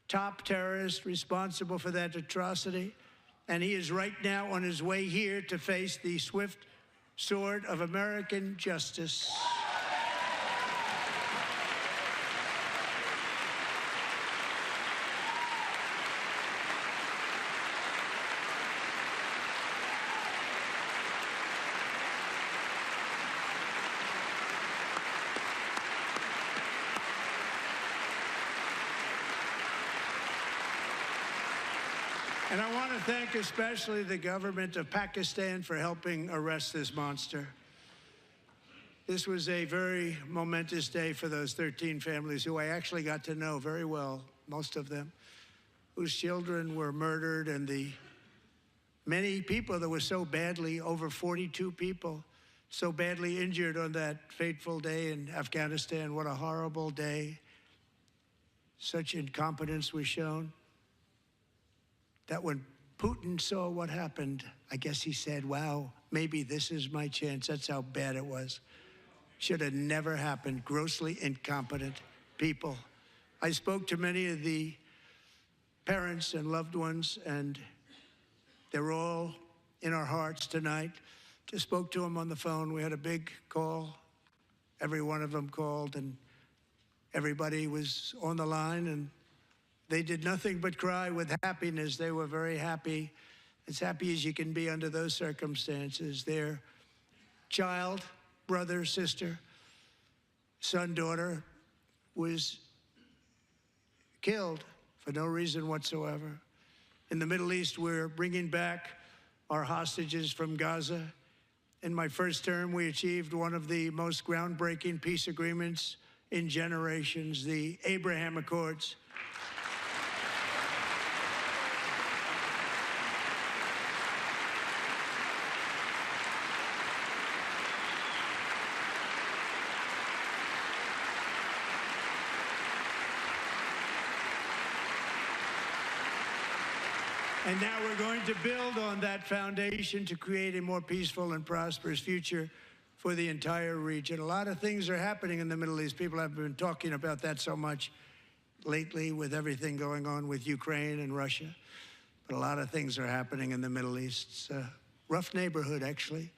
top terrorist responsible for that atrocity, and he is right now on his way here to face the swift sword of American justice. And I want to thank especially the government of Pakistan for helping arrest this monster. This was a very momentous day for those 13 families who I actually got to know very well, most of them, whose children were murdered, and the many people that were so badly, over 42 people, so badly injured on that fateful day in Afghanistan. What a horrible day. Such incompetence was shown. That when Putin saw what happened, I guess he said, wow, maybe this is my chance. That's how bad it was. Should have never happened. Grossly incompetent people. I spoke to many of the parents and loved ones, and they're all in our hearts tonight. Just spoke to them on the phone. We had a big call every one of them called, and everybody was on the line, and they did nothing but cry with happiness. They were very happy, as happy as you can be under those circumstances. Their child, brother, sister, son, daughter was killed for no reason whatsoever. In the Middle East, we're bringing back our hostages from Gaza. In my first term, we achieved one of the most groundbreaking peace agreements in generations, the Abraham Accords. And now we're going to build on that foundation to create a more peaceful and prosperous future for the entire region. A lot of things are happening in the Middle East. People have been talking about that so much lately with everything going on with Ukraine and Russia. But a lot of things are happening in the Middle East. It's a rough neighborhood, actually.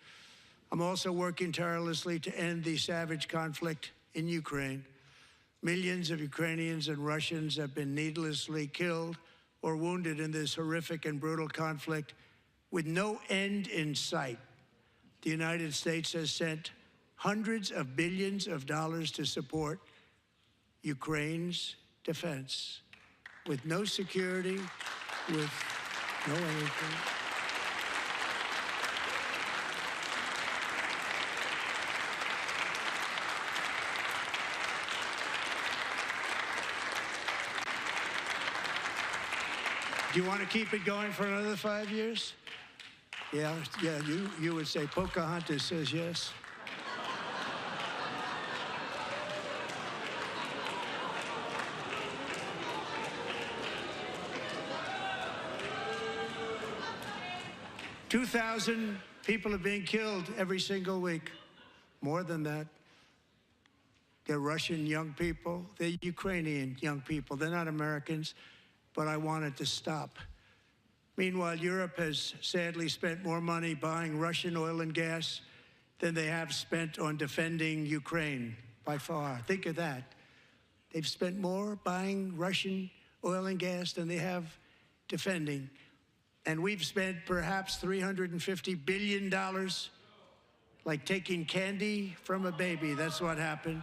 I'm also working tirelessly to end the savage conflict in Ukraine. Millions of Ukrainians and Russians have been needlessly killed or wounded in this horrific and brutal conflict with no end in sight. The United States has sent hundreds of billions of dollars to support Ukraine's defense with no security, with no anything. Do you want to keep it going for another 5 years? Yeah, you would say Pocahontas says yes. "2,000 people are being killed every single week. More than that. They're Russian young people. They're Ukrainian young people. They're not Americans. But I want it to stop. Meanwhile, Europe has sadly spent more money buying Russian oil and gas than they have spent on defending Ukraine, by far. Think of that. They've spent more buying Russian oil and gas than they have defending. And we've spent perhaps $350 billion, like taking candy from a baby. That's what happened.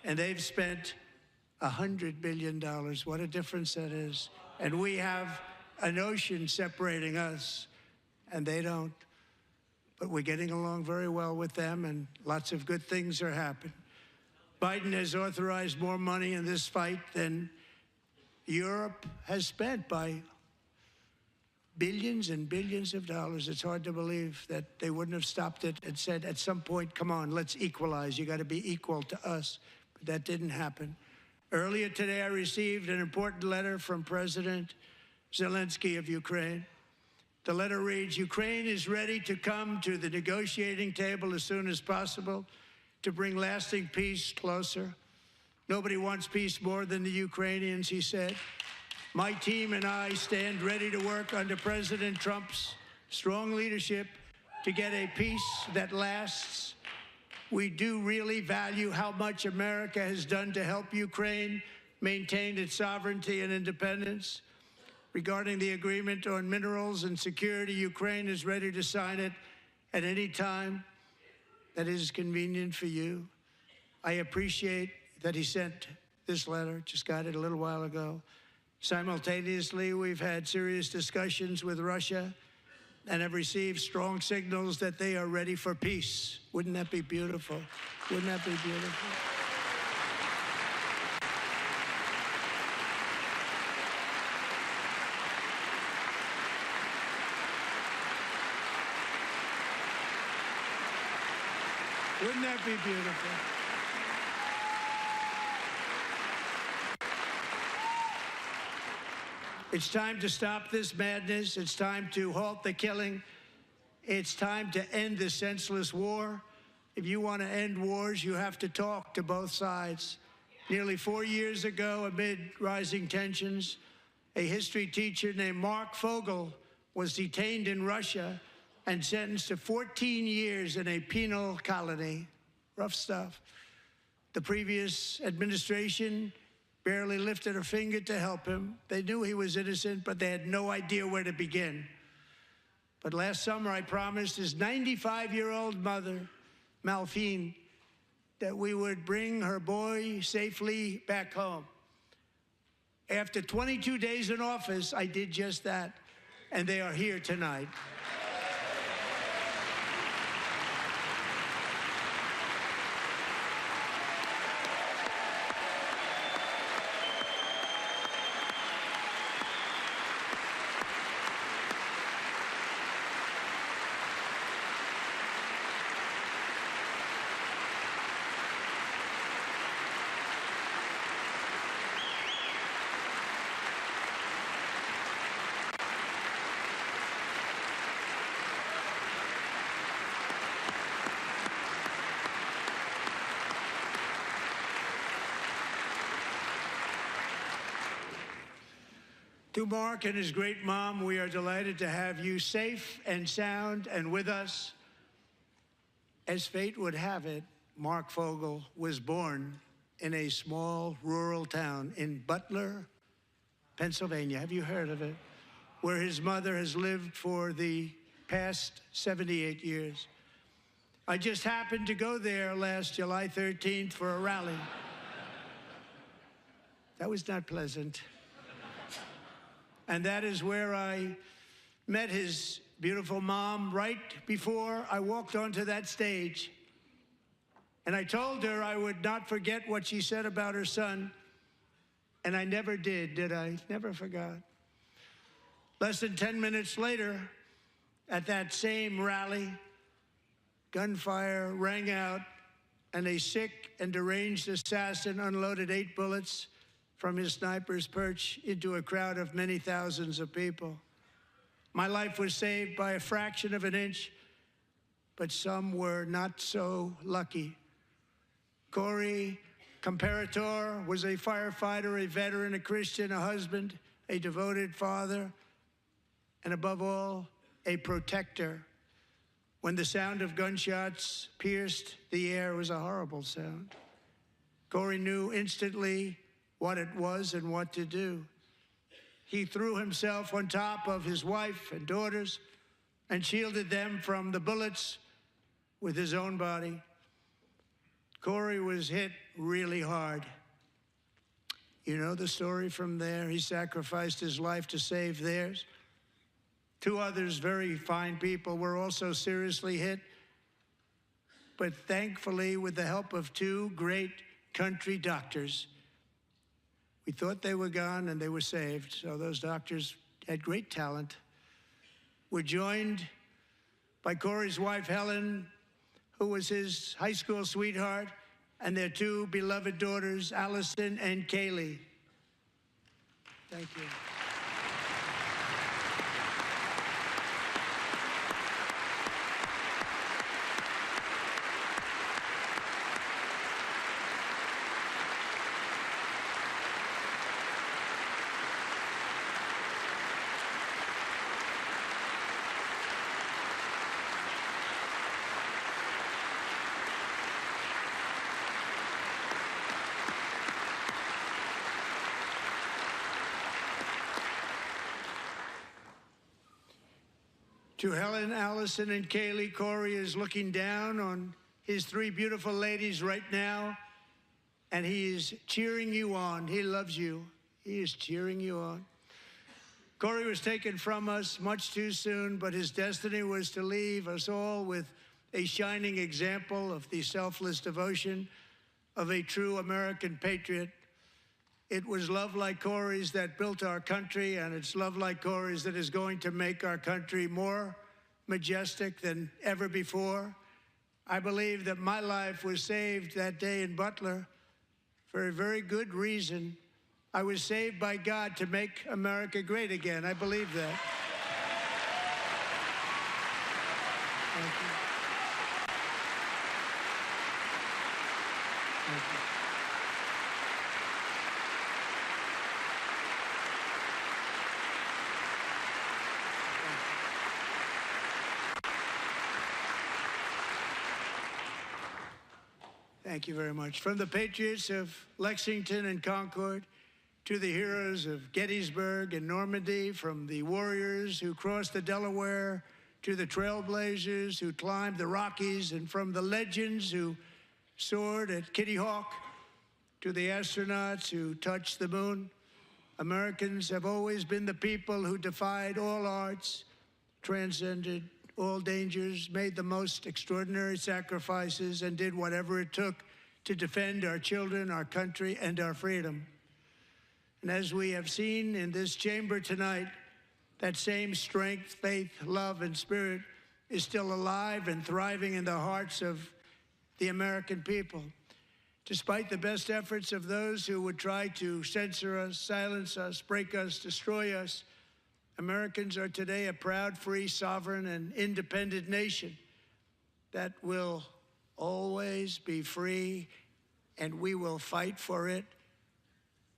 And they've spent $100 billion. What a difference that is. And we have an ocean separating us, and they don't. But we're getting along very well with them, and lots of good things are happening. Biden has authorized more money in this fight than Europe has spent, by billions and billions of dollars. It's hard to believe that they wouldn't have stopped it and said, at some point, come on, let's equalize. You got to be equal to us. But that didn't happen. Earlier today, I received an important letter from President Zelensky of Ukraine. The letter reads, "Ukraine is ready to come to the negotiating table as soon as possible to bring lasting peace closer. Nobody wants peace more than the Ukrainians," he said. "My team and I stand ready to work under President Trump's strong leadership to get a peace that lasts. We do really value how much America has done to help Ukraine maintain its sovereignty and independence. Regarding the agreement on minerals and security, Ukraine is ready to sign it at any time that is convenient for you." I appreciate that he sent this letter, just got it a little while ago. Simultaneously, we've had serious discussions with Russia and have received strong signals that they are ready for peace. Wouldn't that be beautiful? Wouldn't that be beautiful? Wouldn't that be beautiful? It's time to stop this madness. It's time to halt the killing. It's time to end this senseless war. If you want to end wars, you have to talk to both sides. Nearly 4 years ago, amid rising tensions, a history teacher named Mark Fogel was detained in Russia and sentenced to 14 years in a penal colony. Rough stuff. The previous administration barely lifted a finger to help him. They knew he was innocent, but they had no idea where to begin. But last summer, I promised his 95-year-old mother, Malphine, that we would bring her boy safely back home. After 22 days in office, I did just that, and they are here tonight. To Mark and his great mom, we are delighted to have you safe and sound and with us. As fate would have it, Mark Fogel was born in a small rural town in Butler, Pennsylvania. Have you heard of it? Where his mother has lived for the past 78 years. I just happened to go there last July 13th for a rally. That was not pleasant. And that is where I met his beautiful mom right before I walked onto that stage. And I told her I would not forget what she said about her son. And I never did I? Never forgot. Less than 10 minutes later, at that same rally, gunfire rang out, and a sick and deranged assassin unloaded 8 bullets from his sniper's perch into a crowd of many thousands of people. My life was saved by a fraction of an inch, but some were not so lucky. Corey Comparator was a firefighter, a veteran, a Christian, a husband, a devoted father, and above all, a protector. When the sound of gunshots pierced the air, it was a horrible sound. Corey knew instantly what it was and what to do. He threw himself on top of his wife and daughters and shielded them from the bullets with his own body. Corey was hit really hard. You know the story from there. He sacrificed his life to save theirs. 2 others, very fine people, were also seriously hit. But thankfully, with the help of 2 great country doctors, we thought they were gone and they were saved. So those doctors had great talent. We're joined by Corey's wife, Helen, who was his high school sweetheart, and their 2 beloved daughters, Allison and Kaylee. Thank you. To Helen, Allison, and Kaylee, Corey is looking down on his 3 beautiful ladies right now, and he is cheering you on. He loves you. He is cheering you on. Corey was taken from us much too soon, but his destiny was to leave us all with a shining example of the selfless devotion of a true American patriot. It was love like Corey's that built our country, and it's love like Corey's that is going to make our country more majestic than ever before. I believe that my life was saved that day in Butler for a very good reason. I was saved by God to make America great again. I believe that. Thank you. Thank you. Thank you very much. From the patriots of Lexington and Concord to the heroes of Gettysburg and Normandy, from the warriors who crossed the Delaware to the trailblazers who climbed the Rockies, and from the legends who soared at Kitty Hawk to the astronauts who touched the moon, Americans have always been the people who defied all odds, transcended all dangers, made the most extraordinary sacrifices, and did whatever it took to defend our children, our country, and our freedom. And as we have seen in this chamber tonight, that same strength, faith, love, and spirit is still alive and thriving in the hearts of the American people. Despite the best efforts of those who would try to censor us, silence us, break us, destroy us, Americans are today a proud, free, sovereign, and independent nation that will always be free, and we will fight for it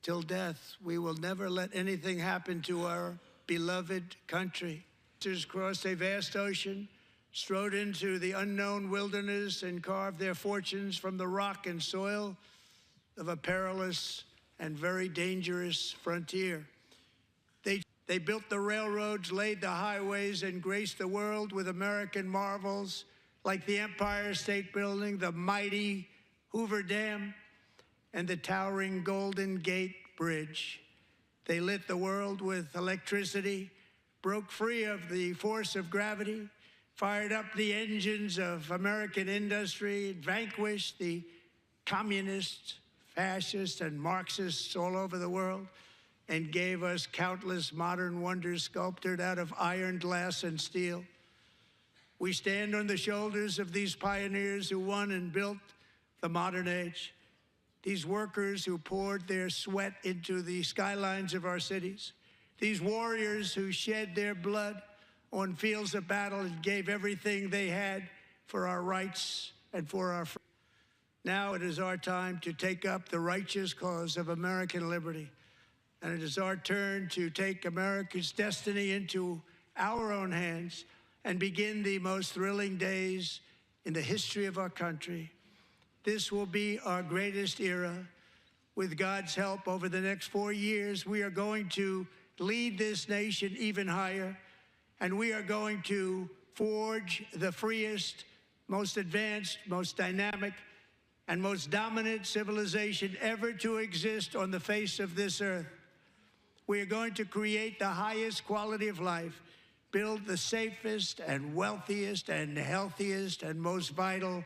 till death. We will never let anything happen to our beloved country. Crossed a vast ocean, strode into the unknown wilderness, and carved their fortunes from the rock and soil of a perilous and very dangerous frontier. They built the railroads, laid the highways, and graced the world with American marvels like the Empire State Building, the mighty Hoover Dam, and the towering Golden Gate Bridge. They lit the world with electricity, broke free of the force of gravity, fired up the engines of American industry, vanquished the communists, fascists, and Marxists all over the world, and gave us countless modern wonders sculptured out of iron, glass, and steel. We stand on the shoulders of these pioneers who won and built the modern age, these workers who poured their sweat into the skylines of our cities, these warriors who shed their blood on fields of battle and gave everything they had for our rights and for our freedom. Now it is our time to take up the righteous cause of American liberty. And it is our turn to take America's destiny into our own hands and begin the most thrilling days in the history of our country. This will be our greatest era. With God's help, over the next 4 years, we are going to lead this nation even higher, and we are going to forge the freest, most advanced, most dynamic, and most dominant civilization ever to exist on the face of this earth. We are going to create the highest quality of life, build the safest and wealthiest and healthiest and most vital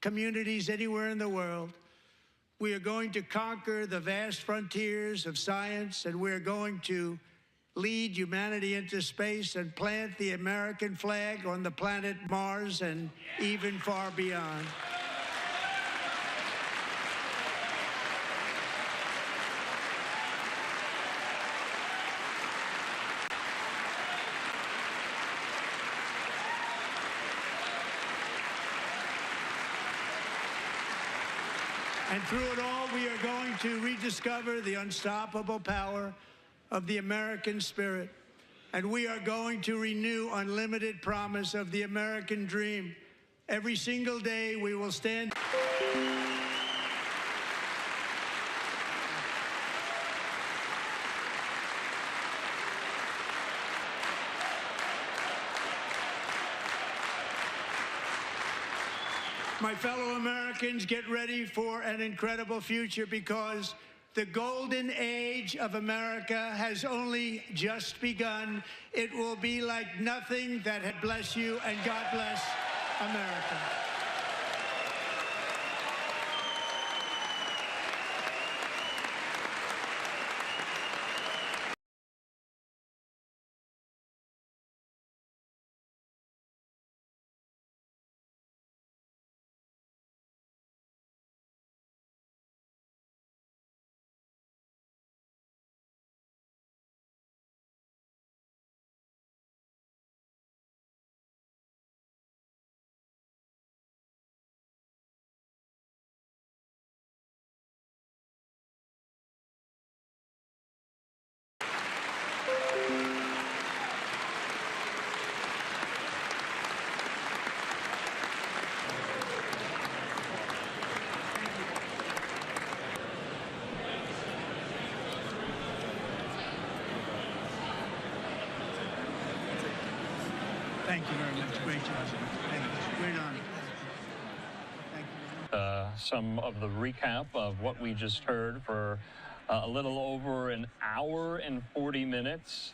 communities anywhere in the world. We are going to conquer the vast frontiers of science, and we are going to lead humanity into space and plant the American flag on the planet Mars and even far beyond. And through it all, we are going to rediscover the unstoppable power of the American spirit. And we are going to renew unlimited promise of the American dream. Every single day, we will stand. My fellow Americans, get ready for an incredible future, because the golden age of America has only just begun. It will be like nothing that had. Bless you, and God bless America. Thank you very much. Great job. Thank you. Great honor. Thank you. Some of the recap of what we just heard for a little over an hour and 40 minutes.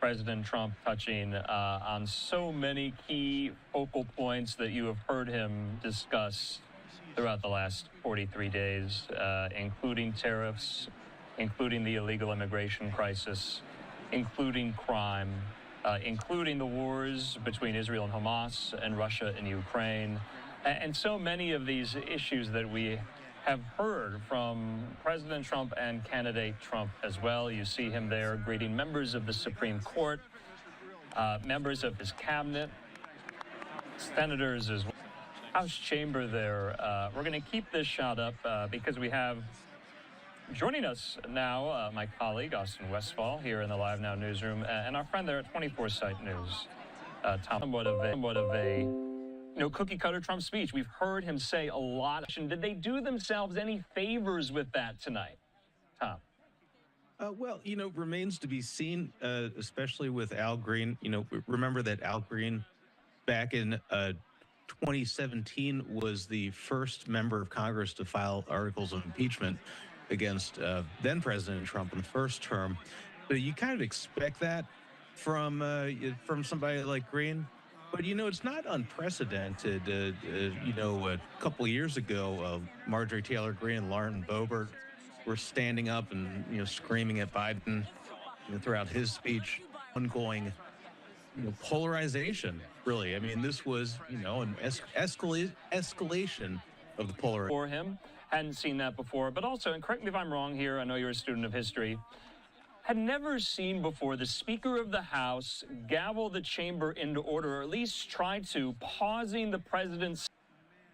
President Trump touching on so many key focal points that you have heard him discuss throughout the last 43 days, including tariffs, including the illegal immigration crisis, including crime, including the wars between Israel and Hamas and Russia and Ukraine, and so many of these issues that we have heard from President Trump and candidate Trump as well. You see him there greeting members of the Supreme Court, members of his cabinet, senators as well. House chamber there. We're going to keep this shot up because we have joining us now my colleague Austin Westfall here in the Live Now newsroom and our friend there at 24 Site News, Tom. Somewhat of a cookie cutter Trump speech. We've heard him say a lot. Did they do themselves any favors with that tonight, Tom? Well, remains to be seen, especially with Al Green. Remember that Al Green back in 2017 was the first member of Congress to file articles of impeachment against then President Trump in the first term. But you kind of expect that from somebody like Green. But, it's not unprecedented. A couple of years ago, Marjorie Taylor Greene and Lauren Boebert were standing up and, screaming at Biden throughout his speech, ongoing, polarization, really. I mean, this was, an escalation of the polarization. For him, hadn't seen that before, but also, and correct me if I'm wrong here, I know you're a student of history, had never seen before the Speaker of the House gavel the chamber into order, or at least try to, pausing the president's.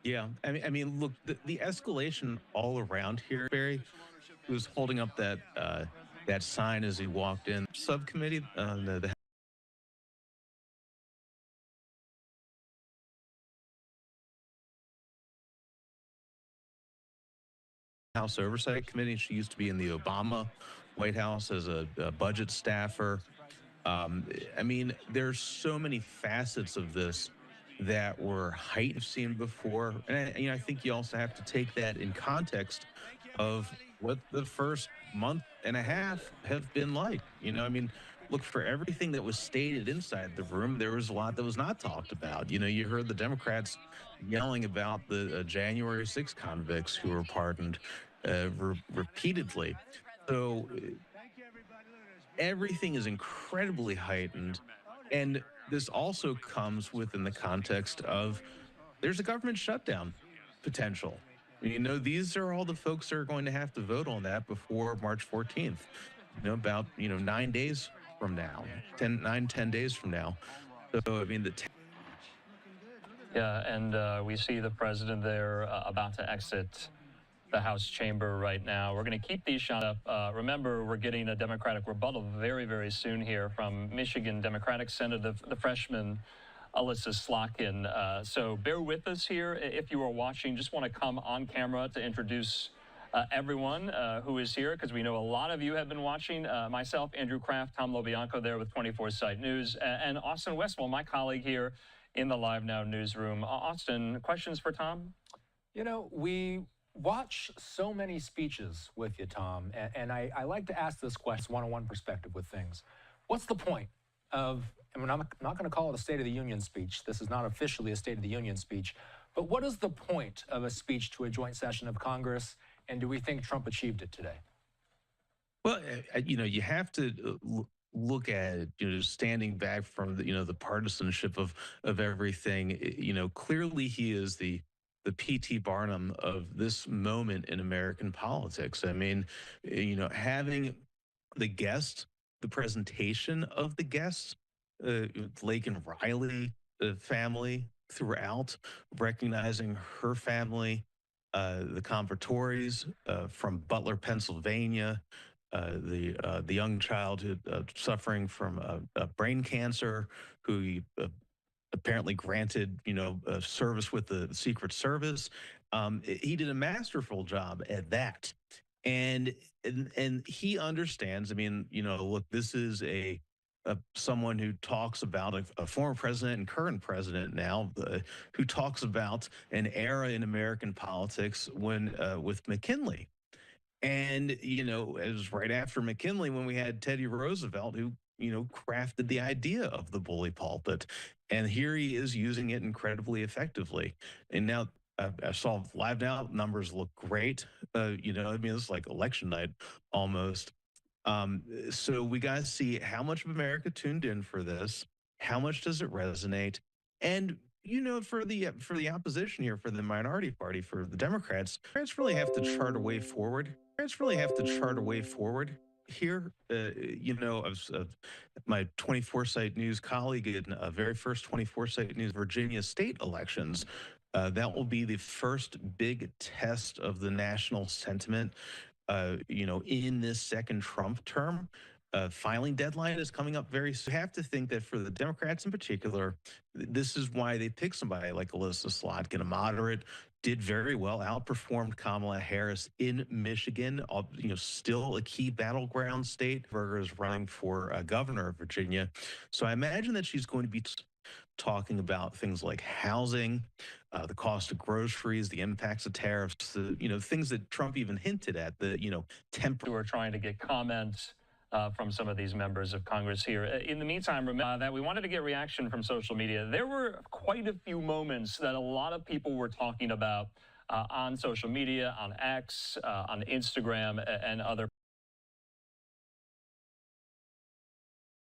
Yeah, I mean, look, the escalation all around here. Barry was holding up that sign as he walked in. Subcommittee, the House Oversight Committee. She used to be in the Obama White House as a budget staffer. I mean, there's so many facets of this that were heightened seen before. And I think you also have to take that in context of what the first month and a half have been like. I mean, look, for everything that was stated inside the room, there was a lot that was not talked about. You heard the Democrats yelling about the January 6 convicts who were pardoned repeatedly. So everything is incredibly heightened. And this also comes within the context of there's a government shutdown potential. These are all the folks that are going to have to vote on that before March 14th, about, 9 days from now, 10 days from now. So, I mean, Yeah, and we see the president there about to exit the House chamber right now. We're going to keep these shots up. Remember, we're getting a Democratic rebuttal very, very soon here from Michigan Democratic Senator, the freshman Alyssa Slotkin. So bear with us here. If you are watching, just want to come on camera to introduce everyone who is here, because we know a lot of you have been watching. Myself, Andrew Kraft, Tom Lobianco there with 24 Site News, and Austin Westfall, my colleague here in the Live Now newsroom. Austin, questions for Tom? We watch so many speeches with you, Tom, and I like to ask this question, one-on-one perspective with things. What's the point of, I'm not going to call it a State of the Union speech. This is not officially a State of the Union speech. But what is the point of a speech to a joint session of Congress, and do we think Trump achieved it today? Well, you have to look at it, standing back from the partisanship of everything. Clearly he is the P.T. Barnum of this moment in American politics. I mean, having the guests, the presentation of the guests, Laken Riley family throughout, recognizing her family, the Convertories from Butler, Pennsylvania, the young child who suffering from brain cancer, who he apparently granted, service with the Secret Service. He did a masterful job at that. And he understands, I mean, look, this is a someone who talks about a former president and current president now, who talks about an era in American politics when with McKinley. And, it was right after McKinley when we had Teddy Roosevelt, who, crafted the idea of the bully pulpit. And here he is using it incredibly effectively. And now I saw Live Now numbers look great. I mean, it's like election night almost. So we got to see how much of America tuned in for this. How much does it resonate? And for the opposition here, for the minority party, for the Democrats really have to chart a way forward. Democrats really have to chart a way forward here. My 24 Site News colleague in very first 24 Site News Virginia state elections. That will be the first big test of the national sentiment in this second Trump term. Filing deadline is coming up very soon. You have to think that for the Democrats in particular, this is why they pick somebody like Alyssa Slotkin, a moderate, did very well, outperformed Kamala Harris in Michigan, still a key battleground state. Berger is running for governor of Virginia. So I imagine that she's going to be talking about things like housing, the cost of groceries, the impacts of tariffs, things that Trump even hinted at, Who are trying to get comments from some of these members of Congress here. In the meantime, remember that we wanted to get reaction from social media. There were quite a few moments that a lot of people were talking about on social media, on X, on Instagram, and other.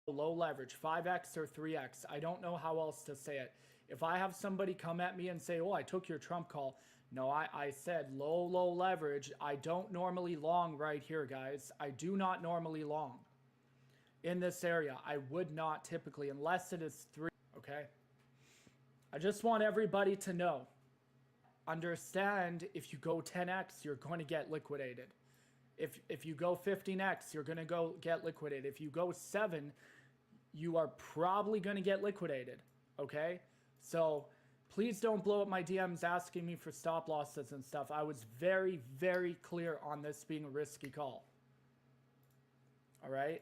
Low leverage, 5x or 3x. I don't know how else to say it. If I have somebody come at me and say, oh, I took your Trump call. No, I said low leverage. I don't normally long right here, guys. I do not normally long in this area. I would not typically, unless it is 3, okay? I just want everybody to know. Understand, if you go 10x, you're going to get liquidated. If you go 15x, you're going to get liquidated. If you go 7, you are probably going to get liquidated, okay? So please don't blow up my DMs asking me for stop losses and stuff. I was very, very clear on this being a risky call. All right?